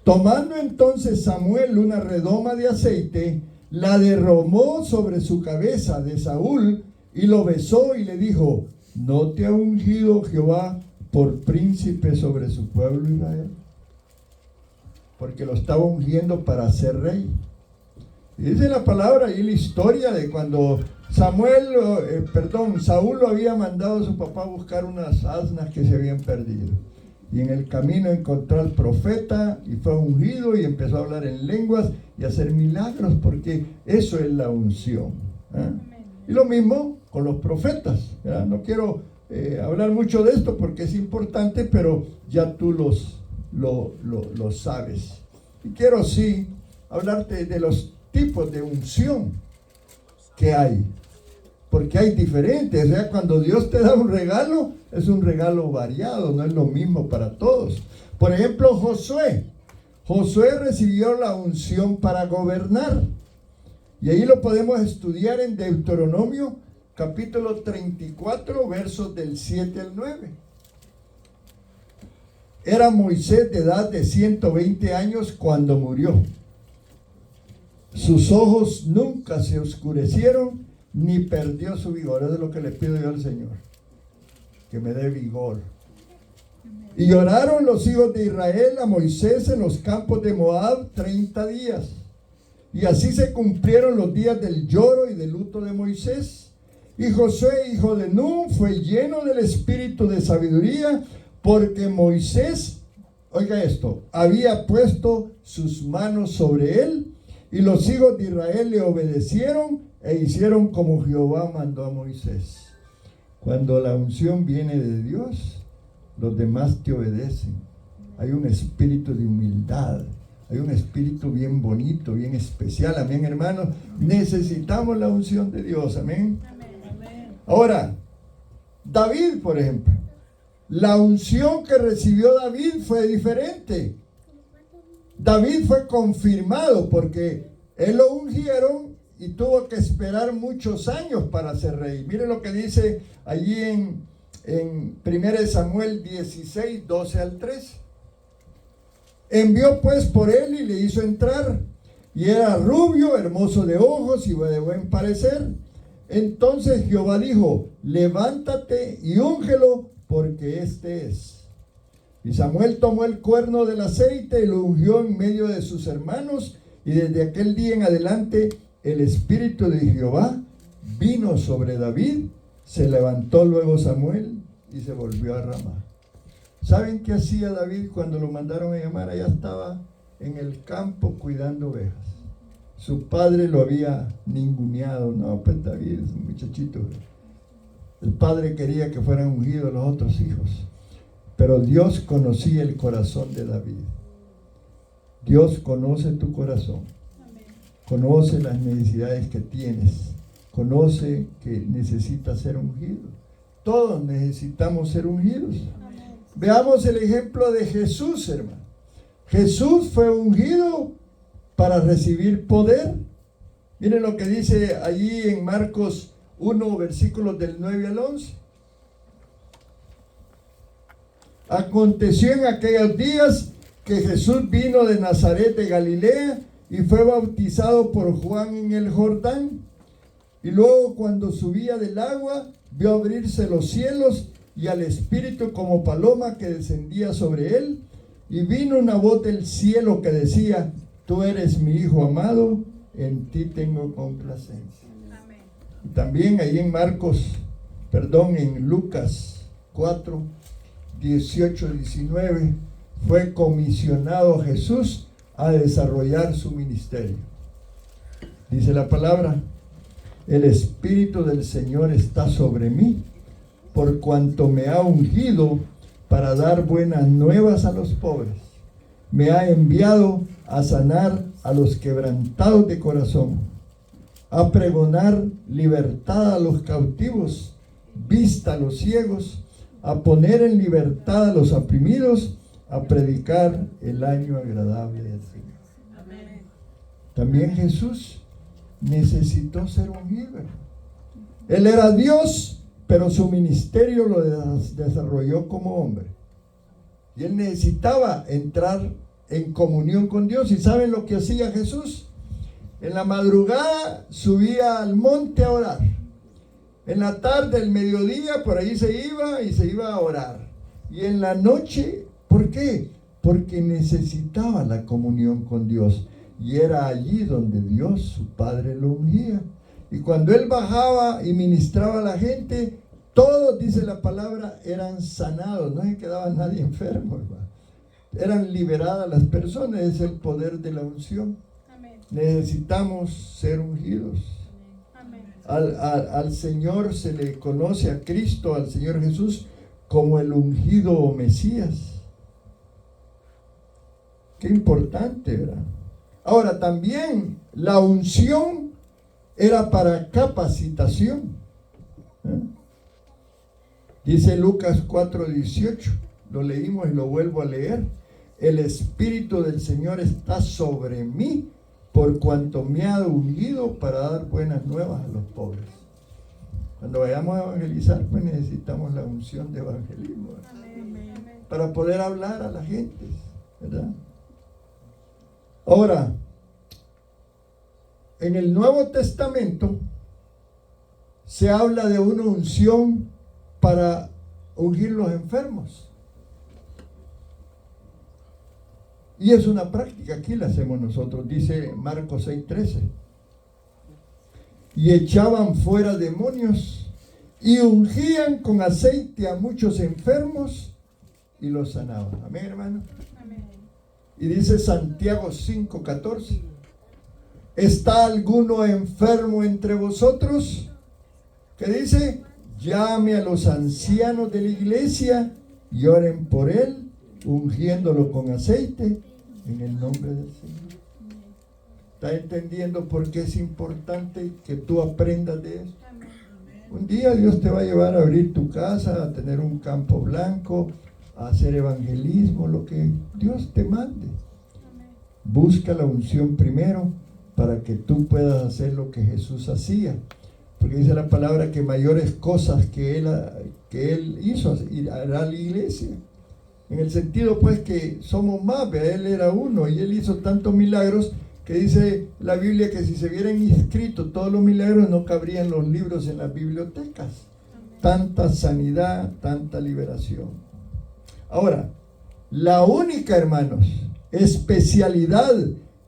Tomando entonces Samuel una redoma de aceite, la derramó sobre su cabeza de Saúl y lo besó y le dijo: ¿no te ha ungido Jehová por príncipe sobre su pueblo Israel? Porque lo estaba ungiendo para ser rey. Y dice la palabra y la historia de cuando Saúl lo había mandado a su papá a buscar unas asnas que se habían perdido. Y en el camino encontró al profeta y fue ungido y empezó a hablar en lenguas y a hacer milagros, porque eso es la unción. Y lo mismo con los profetas. No quiero hablar mucho de esto porque es importante, pero ya tú lo sabes. Y quiero sí hablarte de los tipos de unción que hay, porque hay diferentes. O sea, cuando Dios te da un regalo, es un regalo variado, no es lo mismo para todos. Por ejemplo, Josué recibió la unción para gobernar, y ahí lo podemos estudiar en Deuteronomio capítulo 34, versos del 7 al 9. Era Moisés de edad de 120 años cuando murió. Sus ojos nunca se oscurecieron ni perdió su vigor. Eso es lo que le pido yo al Señor, que me dé vigor. Y lloraron los hijos de Israel a Moisés en los campos de Moab 30 días. Y así se cumplieron los días del lloro y del luto de Moisés. Y Josué, hijo de Nun, fue lleno del espíritu de sabiduría, porque Moisés, oiga esto, había puesto sus manos sobre él, y los hijos de Israel le obedecieron e hicieron como Jehová mandó a Moisés. Cuando la unción viene de Dios, los demás te obedecen. Hay un espíritu de humildad. Hay un espíritu bien bonito, bien especial. Amén, hermanos. Necesitamos la unción de Dios. Amén. Ahora, David, por ejemplo. La unción que recibió David fue diferente. David fue confirmado porque él lo ungieron y tuvo que esperar muchos años para ser rey. Mire lo que dice allí en 1 Samuel 16, 12 al 13. Envió pues por él y le hizo entrar. Y era rubio, hermoso de ojos y de buen parecer. Entonces Jehová dijo: levántate y úngelo, porque este es. Y Samuel tomó el cuerno del aceite y lo ungió en medio de sus hermanos. Y desde aquel día en adelante el espíritu de Jehová vino sobre David. Se levantó luego Samuel y se volvió a Ramá. ¿Saben qué hacía David cuando lo mandaron a llamar? Allá estaba en el campo cuidando ovejas. Su padre lo había ninguneado. No, pues David es un muchachito. El padre quería que fueran ungidos los otros hijos. Pero Dios conocía el corazón de David. Dios conoce tu corazón. Conoce las necesidades que tienes. Conoce que necesitas ser ungido. Todos necesitamos ser ungidos. Veamos el ejemplo de Jesús, hermano. Jesús fue ungido para recibir poder. Miren lo que dice allí en Marcos 1, versículos del 9 al 11. Aconteció en aquellos días que Jesús vino de Nazaret de Galilea y fue bautizado por Juan en el Jordán. Y luego, cuando subía del agua, vio abrirse los cielos y al Espíritu como paloma que descendía sobre él. Y vino una voz del cielo que decía: tú eres mi Hijo amado, en ti tengo complacencia. Amén. Y también ahí en Lucas 4, 18, 19, fue comisionado Jesús a desarrollar su ministerio. Dice la palabra: el Espíritu del Señor está sobre mí, por cuanto me ha ungido para dar buenas nuevas a los pobres. Me ha enviado a sanar a los quebrantados de corazón, a pregonar libertad a los cautivos, vista a los ciegos, a poner en libertad a los oprimidos, a predicar el año agradable del Señor. Amén. También Jesús necesitó ser ungido. Él era Dios, pero su ministerio lo desarrolló como hombre. Y él necesitaba entrar en comunión con Dios. ¿Y saben lo que hacía Jesús? En la madrugada subía al monte a orar. En la tarde, el mediodía, por ahí se iba a orar. Y en la noche, ¿por qué? Porque necesitaba la comunión con Dios. Y era allí donde Dios, su Padre, lo ungía. Y cuando él bajaba y ministraba a la gente, todos, dice la palabra, eran sanados. No se quedaba nadie enfermo, hermano. Eran liberadas las personas. Es el poder de la unción. Amén. Necesitamos ser ungidos. Amén. Al Señor se le conoce, a Cristo, al Señor Jesús, como el ungido o Mesías. Qué importante, ¿verdad? Ahora, también la unción era para capacitación. Dice Lucas 4:18, lo leímos y lo vuelvo a leer: el Espíritu del Señor está sobre mí, por cuanto me ha ungido para dar buenas nuevas a los pobres. Cuando vayamos a evangelizar, pues necesitamos la unción de evangelismo, Amén. Para poder hablar a la gente, ¿verdad? Ahora, en el Nuevo Testamento se habla de una unción para ungir los enfermos. Y es una práctica, aquí la hacemos nosotros, dice Marcos 6:13. Y echaban fuera demonios y ungían con aceite a muchos enfermos y los sanaban. Amén, hermano. Amén. Y dice Santiago 5:14. ¿Está alguno enfermo entre vosotros? ¿Qué dice? Llame a los ancianos de la iglesia y oren por él, ungiéndolo con aceite en el nombre del Señor. ¿Está entendiendo por qué es importante que tú aprendas de eso? Un día Dios te va a llevar a abrir tu casa, a tener un campo blanco, a hacer evangelismo, lo que Dios te mande. Busca la unción primero para que tú puedas hacer lo que Jesús hacía. Porque dice la palabra que mayores cosas que él hizo hará la iglesia. En el sentido pues que somos más, él era uno y él hizo tantos milagros que dice la Biblia que si se hubieran inscrito todos los milagros no cabrían los libros en las bibliotecas. Tanta sanidad, tanta liberación. Ahora, la única, hermanos, especialidad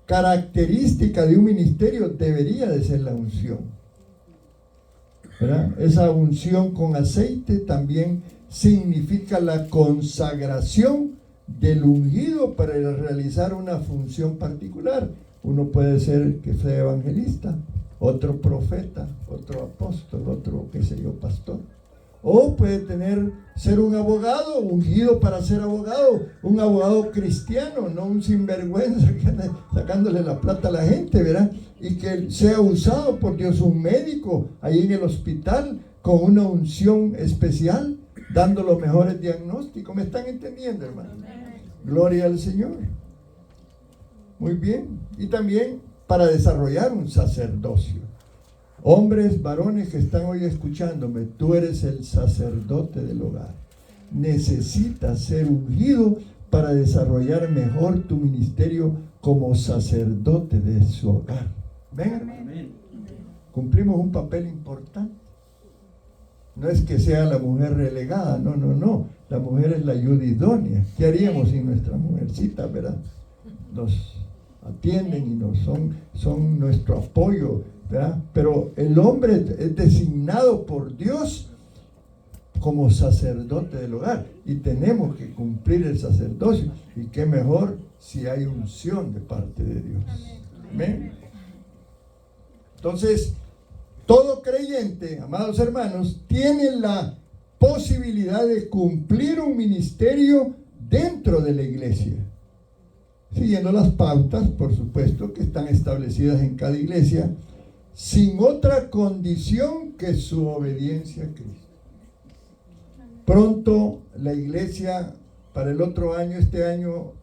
característica de un ministerio debería de ser la unción, ¿verdad? Esa unción con aceite también significa la consagración del ungido para realizar una función particular. Uno puede ser que sea evangelista, otro profeta, otro apóstol, otro, qué sé yo, pastor. O puede ser un abogado ungido para ser abogado, un abogado cristiano, no un sinvergüenza que anda sacándole la plata a la gente, ¿verdad? Y que sea usado por Dios, un médico ahí en el hospital con una unción especial, dando los mejores diagnósticos. ¿Me están entendiendo, hermano? Gloria al Señor. Muy bien. Y también para desarrollar un sacerdocio. Hombres, varones que están hoy escuchándome, tú eres el sacerdote del hogar. Necesitas ser ungido para desarrollar mejor tu ministerio como sacerdote de su hogar. ¿Ven, hermano? Cumplimos un papel importante. No es que sea la mujer relegada, no. La mujer es la ayuda idónea. ¿Qué haríamos sin nuestras mujercitas, verdad? Nos atienden y son nuestro apoyo, ¿verdad? Pero el hombre es designado por Dios como sacerdote del hogar y tenemos que cumplir el sacerdocio. Y qué mejor si hay unción de parte de Dios. Amén. Entonces, todo creyente, amados hermanos, tiene la posibilidad de cumplir un ministerio dentro de la iglesia, siguiendo las pautas, por supuesto, que están establecidas en cada iglesia, sin otra condición que su obediencia a Cristo. Pronto la iglesia, para el otro año, este año,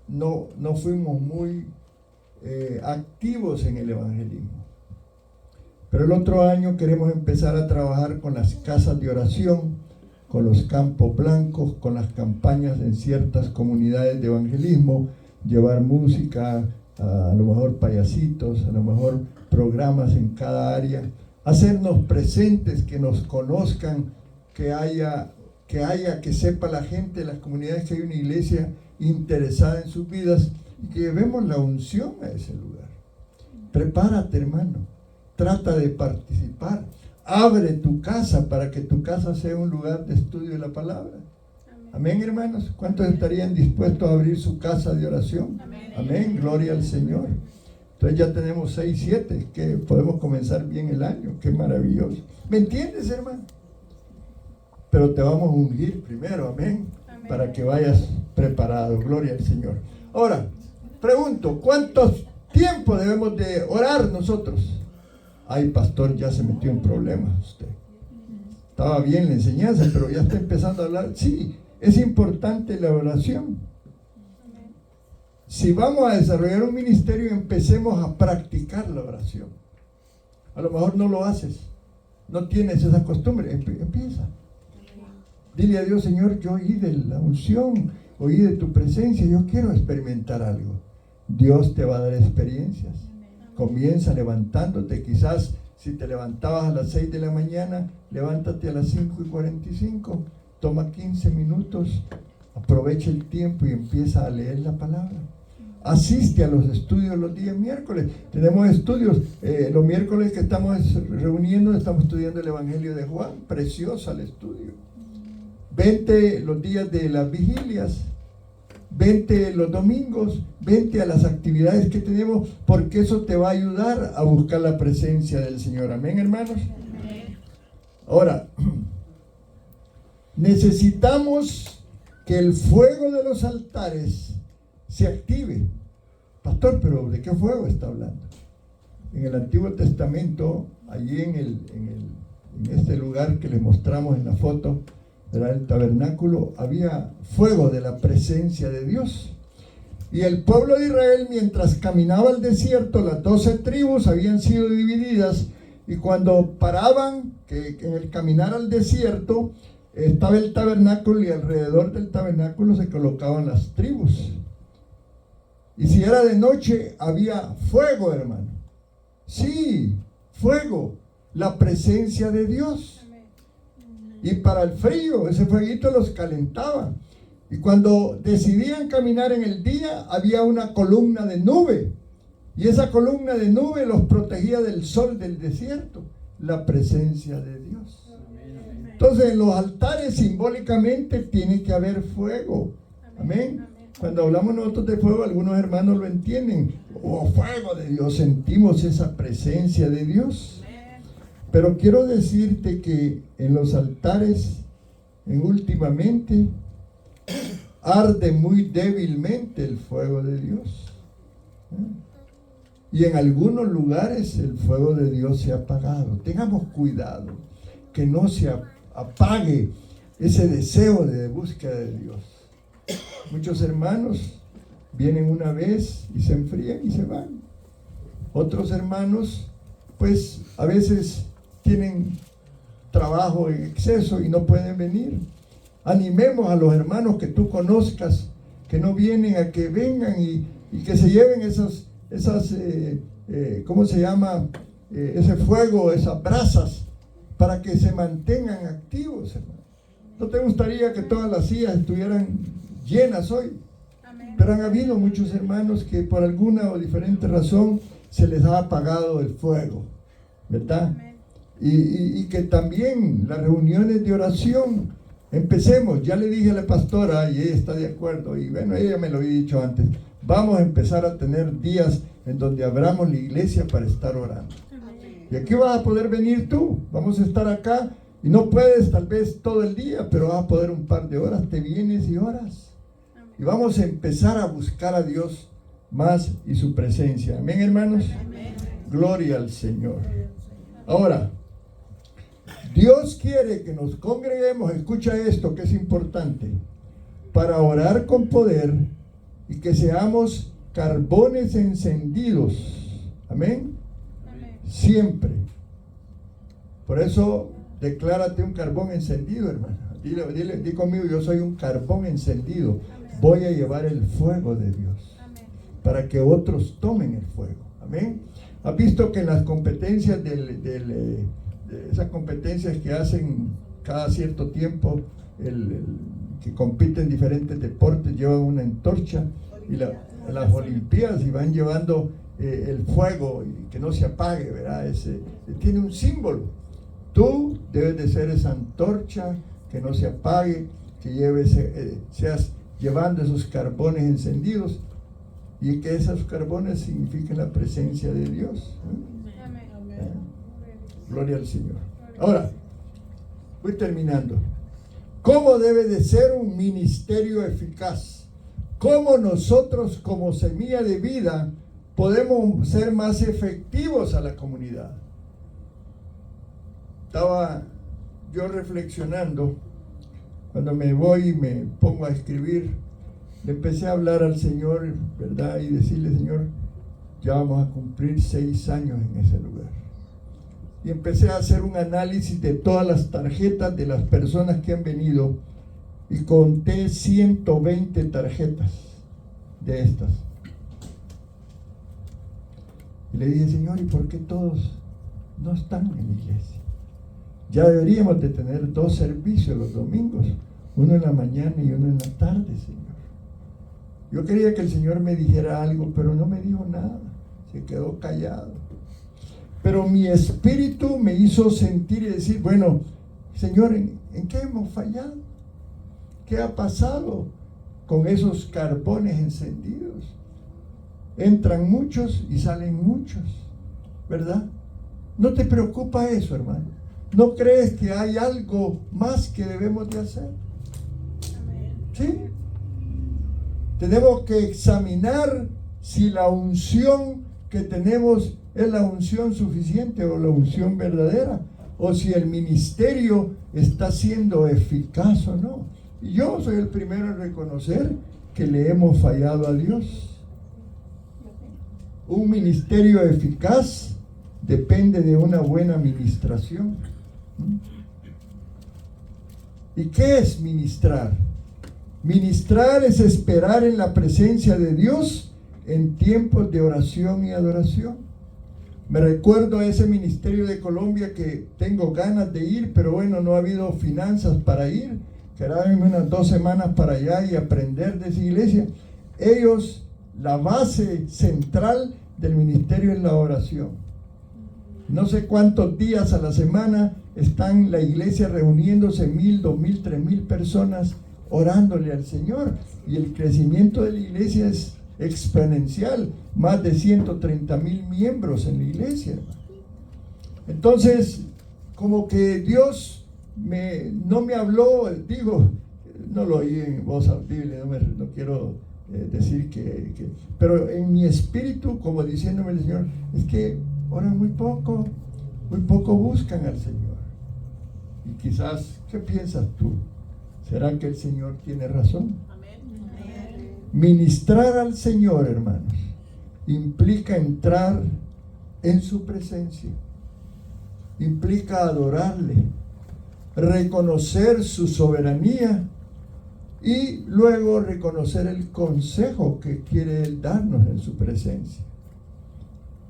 no fuimos muy activos en el evangelismo. Pero el otro año queremos empezar a trabajar con las casas de oración, con los campos blancos, con las campañas en ciertas comunidades de evangelismo, llevar música, a lo mejor payasitos, a lo mejor programas en cada área, hacernos presentes, que nos conozcan, que sepa la gente de las comunidades que hay una iglesia interesada en sus vidas y que llevemos la unción a ese lugar. Prepárate, hermano. Trata de participar. Abre tu casa para que tu casa sea un lugar de estudio de la palabra. Amén, hermanos. ¿Cuántos estarían dispuestos a abrir su casa de oración? Amén. Gloria al Señor. Entonces ya tenemos 6, 7 que podemos comenzar bien el año. Qué maravilloso. ¿Me entiendes, hermano? Pero te vamos a ungir primero. Amén. Para que vayas preparado. Gloria al Señor. Ahora, pregunto, ¿cuántos tiempos debemos de orar nosotros? Ay, pastor, ya se metió en problemas usted. Estaba bien la enseñanza, pero ya está empezando a hablar. Sí, es importante la oración. Si vamos a desarrollar un ministerio, empecemos a practicar la oración. A lo mejor no lo haces, no tienes esa costumbre, empieza. Dile a Dios, Señor, yo oí de la unción, oí de tu presencia, yo quiero experimentar algo. Dios te va a dar experiencias. Comienza levantándote. Quizás si te levantabas a las 6 de la mañana, levántate a las 5:45, toma 15 minutos, aprovecha el tiempo y empieza a leer la palabra. Asiste a los estudios los días miércoles. Tenemos estudios, los miércoles que estamos reuniendo, estamos estudiando el Evangelio de Juan. Preciosa el estudio. Vente los días de las vigilias, vente los domingos, vente a las actividades que tenemos, porque eso te va a ayudar a buscar la presencia del Señor. Amén, hermanos. Amén. Ahora, necesitamos que el fuego de los altares se active. Pastor, pero ¿de qué fuego está hablando? En el Antiguo Testamento, allí en este lugar que les mostramos en la foto, era el tabernáculo, había fuego de la presencia de Dios. Y el pueblo de Israel, mientras caminaba al desierto, las 12 tribus habían sido divididas, y cuando paraban, que en el caminar al desierto, estaba el tabernáculo, y alrededor del tabernáculo se colocaban las tribus. Y si era de noche, había fuego, hermano. Sí, fuego, la presencia de Dios. Y para el frío, ese fueguito los calentaba. Y cuando decidían caminar en el día, había una columna de nube. Y esa columna de nube los protegía del sol del desierto, la presencia de Dios. Entonces, en los altares simbólicamente tiene que haber fuego. Amén. Cuando hablamos nosotros de fuego, algunos hermanos lo entienden. Oh, fuego de Dios, sentimos esa presencia de Dios. Pero quiero decirte que en los altares, últimamente, arde muy débilmente el fuego de Dios. Y en algunos lugares el fuego de Dios se ha apagado. Tengamos cuidado que no se apague ese deseo de búsqueda de Dios. Muchos hermanos vienen una vez y se enfrían y se van. Otros hermanos, pues a veces tienen trabajo en exceso y no pueden venir. Animemos a los hermanos que tú conozcas, que no vienen, a que vengan y que se lleven ¿cómo se llama? Ese fuego, esas brasas, para que se mantengan activos, hermano. ¿No te gustaría que todas las sillas estuvieran llenas hoy? Amén. Pero han habido muchos hermanos que por alguna o diferente razón se les ha apagado el fuego, ¿verdad? Y que también las reuniones de oración, empecemos. Ya le dije a la pastora y ella está de acuerdo, y bueno, ella me lo había dicho antes, vamos a empezar a tener días en donde abramos la iglesia para estar orando. Amén. Y aquí vas a poder venir tú, vamos a estar acá, y no puedes tal vez todo el día, pero vas a poder un par de horas, te vienes y oras. Amén. Y vamos a empezar a buscar a Dios más y su presencia. Amén, hermanos. Amén. Gloria al Señor. Ahora, Dios quiere que nos congreguemos, escucha esto que es importante, para orar con poder y que seamos carbones encendidos. Amén. Amén. Siempre. Por eso, declárate un carbón encendido, hermano. Di conmigo, yo soy un carbón encendido. Amén. Voy a llevar el fuego de Dios. Amén. Para que otros tomen el fuego. Amén. ¿Has visto que en las competencias de esas competencias que hacen cada cierto tiempo, que compiten en diferentes deportes, llevan una antorcha, y las olimpiadas, y van llevando el fuego y que no se apague, ¿verdad? Tiene un símbolo. Tú debes de ser esa antorcha que no se apague, que seas llevando esos carbones encendidos, y que esos carbones signifiquen la presencia de Dios. Amén. Gloria al Señor. Ahora, voy terminando. ¿Cómo debe de ser un ministerio eficaz? ¿Cómo nosotros como Semilla de Vida podemos ser más efectivos a la comunidad? Estaba yo reflexionando, cuando me voy y me pongo a escribir, le empecé a hablar al Señor, ¿verdad? Y decirle, Señor, ya vamos a cumplir 6 años en ese lugar. Y empecé a hacer un análisis de todas las tarjetas de las personas que han venido, y conté 120 tarjetas de estas. Y le dije, Señor, ¿y por qué todos no están en la iglesia? Ya deberíamos de tener 2 servicios los domingos, uno en la mañana y uno en la tarde, Señor. Yo quería que el Señor me dijera algo, pero no me dijo nada, se quedó callado. Pero mi espíritu me hizo sentir y decir, bueno, Señor, ¿en qué hemos fallado? ¿Qué ha pasado con esos carbones encendidos? Entran muchos y salen muchos, ¿verdad? ¿No te preocupa eso, hermano? ¿No crees que hay algo más que debemos de hacer? Amén. ¿Sí? Tenemos que examinar si la unción que tenemos es la unción suficiente o la unción verdadera, o si el ministerio está siendo eficaz o no. Y yo soy el primero en reconocer que le hemos fallado a Dios. Un ministerio eficaz depende de una buena administración. ¿Y qué es ministrar? Ministrar es esperar en la presencia de Dios en tiempos de oración y adoración. Me recuerdo a ese ministerio de Colombia que tengo ganas de ir, pero bueno, no ha habido finanzas para ir. Quedarme unas 2 semanas para allá y aprender de esa iglesia. Ellos, la base central del ministerio es la oración. No sé cuántos días a la semana están la iglesia reuniéndose, 1,000, 2,000, 3,000 personas orándole al Señor. Y el crecimiento de la iglesia es exponencial, más de 130,000 miembros en la iglesia. Entonces, como que Dios no me habló, digo, no lo oí en voz audible, no quiero decir pero en mi espíritu, como diciéndome el Señor, es que oran muy poco buscan al Señor. Y quizás, ¿qué piensas tú? ¿Será que el Señor tiene razón? Ministrar al Señor, hermanos, implica entrar en su presencia, implica adorarle, reconocer su soberanía y luego reconocer el consejo que quiere Él darnos en su presencia.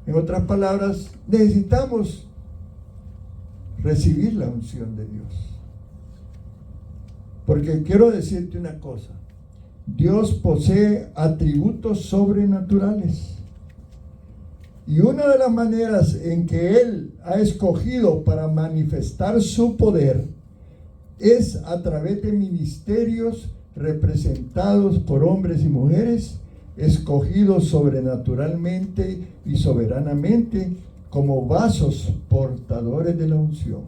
En otras palabras, necesitamos recibir la unción de Dios. Porque quiero decirte una cosa, Dios posee atributos sobrenaturales. Y una de las maneras en que Él ha escogido para manifestar su poder es a través de ministerios representados por hombres y mujeres, escogidos sobrenaturalmente y soberanamente como vasos portadores de la unción.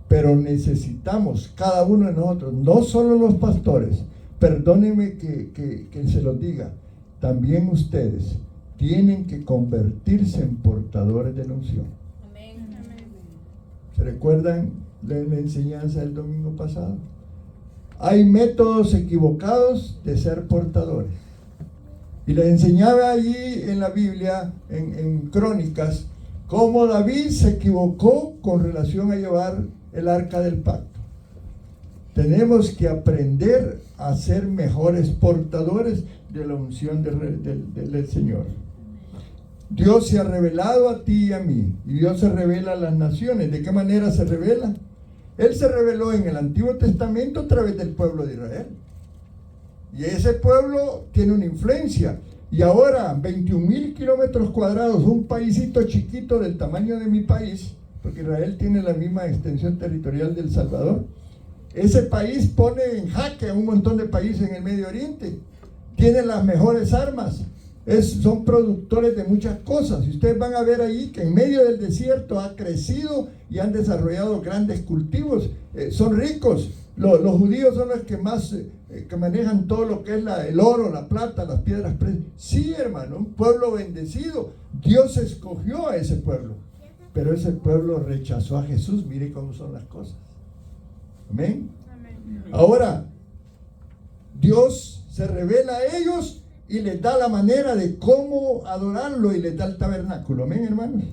Pero necesitamos, cada uno de nosotros, no solo los pastores, perdónenme que se los diga, también ustedes tienen que convertirse en portadores de la unción. Amén. ¿Se recuerdan de la enseñanza del domingo pasado? Hay métodos equivocados de ser portadores. Y les enseñaba allí en la Biblia, en Crónicas, cómo David se equivocó con relación a llevar el arca del pacto. Tenemos que aprender a ser mejores portadores de la unción del Señor. Dios se ha revelado a ti y a mí, y Dios se revela a las naciones. ¿De qué manera se revela? Él se reveló en el Antiguo Testamento a través del pueblo de Israel. Y ese pueblo tiene una influencia. Y ahora, 21,000 kilómetros cuadrados, un paísito chiquito del tamaño de mi país, porque Israel tiene la misma extensión territorial de El Salvador. Ese país pone en jaque a un montón de países en el Medio Oriente. Tiene las mejores armas. Son productores de muchas cosas. Y ustedes van a ver ahí que en medio del desierto ha crecido y han desarrollado grandes cultivos. Son ricos. Los judíos son los que más que manejan todo lo que es el oro, la plata, las piedras preciosas. Sí, hermano, un pueblo bendecido. Dios escogió a ese pueblo, pero ese pueblo rechazó a Jesús. Mire cómo son las cosas. Amén. Ahora, Dios se revela a ellos y les da la manera de cómo adorarlo y les da el tabernáculo. Amén, hermanos.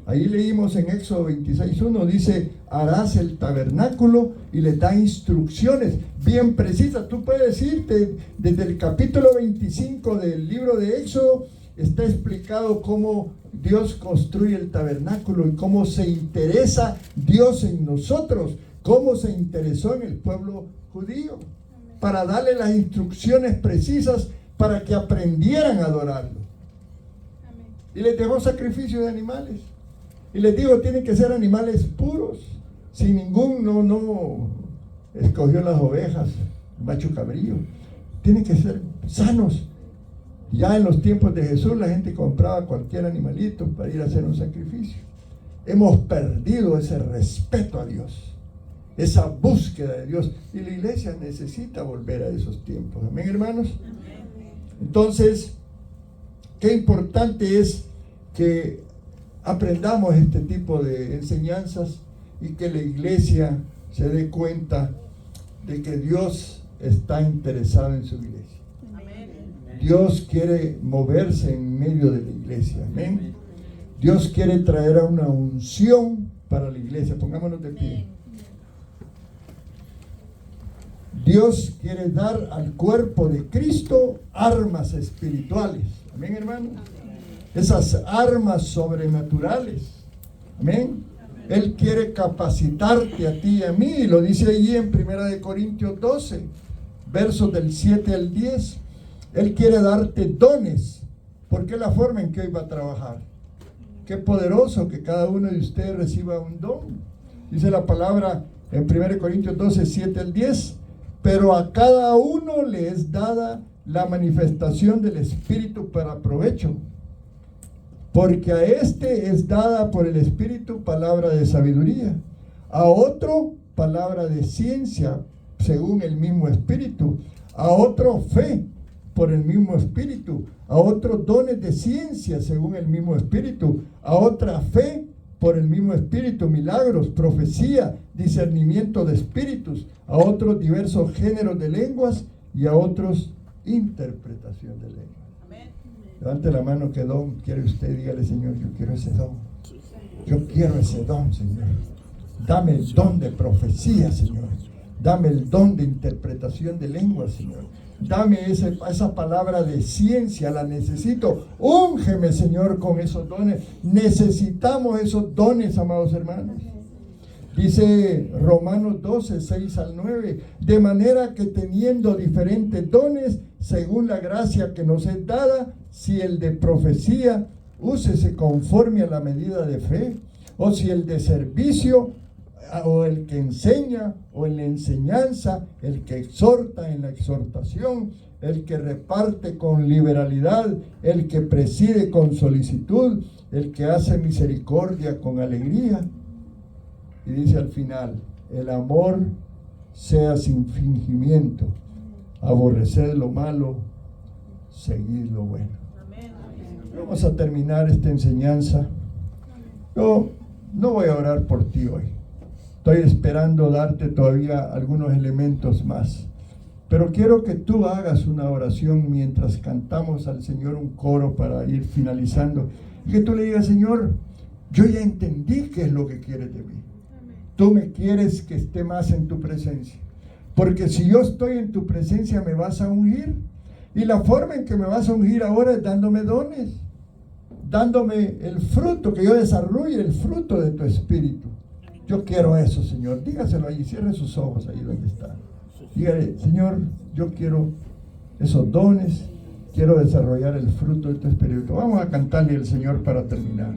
Ahí leímos en Éxodo 26:1, dice, harás el tabernáculo, y les da instrucciones bien precisas. Tú puedes irte desde el capítulo 25 del libro de Éxodo, está explicado cómo Dios construye el tabernáculo y cómo se interesa Dios en nosotros, cómo se interesó en el pueblo judío, para darle las instrucciones precisas para que aprendieran a adorarlo. Y les dejó sacrificio de animales. Y les digo, tienen que ser animales puros, sin ningún, no escogió las ovejas, macho cabrío. Tienen que ser sanos. Ya en los tiempos de Jesús la gente compraba cualquier animalito para ir a hacer un sacrificio. Hemos perdido ese respeto a Dios. esa búsqueda de Dios. Y la iglesia necesita volver a esos tiempos. Amén, hermanos. Entonces, qué importante es que aprendamos este tipo de enseñanzas y que la iglesia se dé cuenta de que Dios está interesado en su iglesia. Dios quiere moverse en medio de la iglesia. Amén. Dios quiere traer a una unción para la iglesia. Pongámonos de pie. Dios quiere dar al cuerpo de Cristo armas espirituales. Amén, hermano. Esas armas sobrenaturales. Amén. Él quiere capacitarte a ti y a mí. Lo dice allí en 1 Corintios 12, versos del 7 al 10. Él quiere darte dones, porque es la forma en que hoy va a trabajar. Qué poderoso que cada uno de ustedes reciba un don. Dice la palabra en 1 Corintios 12, 7 al 10. Pero a cada uno le es dada la manifestación del Espíritu para provecho. Porque a este es dada por el Espíritu palabra de sabiduría, a otro palabra de ciencia según el mismo Espíritu, a otro fe por el mismo Espíritu, a otros dones de ciencia según el mismo Espíritu, a otra fe por el mismo Espíritu, milagros, profecía, discernimiento de espíritus, a otros diversos géneros de lenguas y a otros interpretación de lenguas. Levante la mano, ¿qué don quiere usted? Dígale, Señor, yo quiero ese don. Yo quiero ese don, Señor. Dame el don de profecía, Señor. Dame el don de interpretación de lenguas, Señor. Dame esa palabra de ciencia, la necesito. Úngeme, Señor, con esos dones. Necesitamos esos dones, amados hermanos. Dice Romanos 12, 6 al 9, de manera que teniendo diferentes dones, según la gracia que nos es dada, si el de profecía, úsese conforme a la medida de fe, o si el de servicio, o el que enseña, o en la enseñanza, el que exhorta en la exhortación, el que reparte con liberalidad, el que preside con solicitud, el que hace misericordia con alegría. Y dice al final, el amor sea sin fingimiento, aborreced lo malo, seguid lo bueno. Vamos a terminar esta enseñanza. Yo no voy a orar por ti hoy. Estoy esperando darte todavía algunos elementos más. Pero quiero que tú hagas una oración mientras cantamos al Señor un coro para ir finalizando. Y que tú le digas, Señor, yo ya entendí qué es lo que quieres de mí. Tú me quieres que esté más en tu presencia. Porque si yo estoy en tu presencia me vas a ungir. Y la forma en que me vas a ungir ahora es dándome dones. Dándome el fruto, que yo desarrolle el fruto de tu espíritu. Yo quiero eso, Señor. Dígaselo ahí, cierre sus ojos ahí donde está. Dígale, Señor, yo quiero esos dones, quiero desarrollar el fruto de tu espíritu. Vamos a cantarle al Señor para terminar.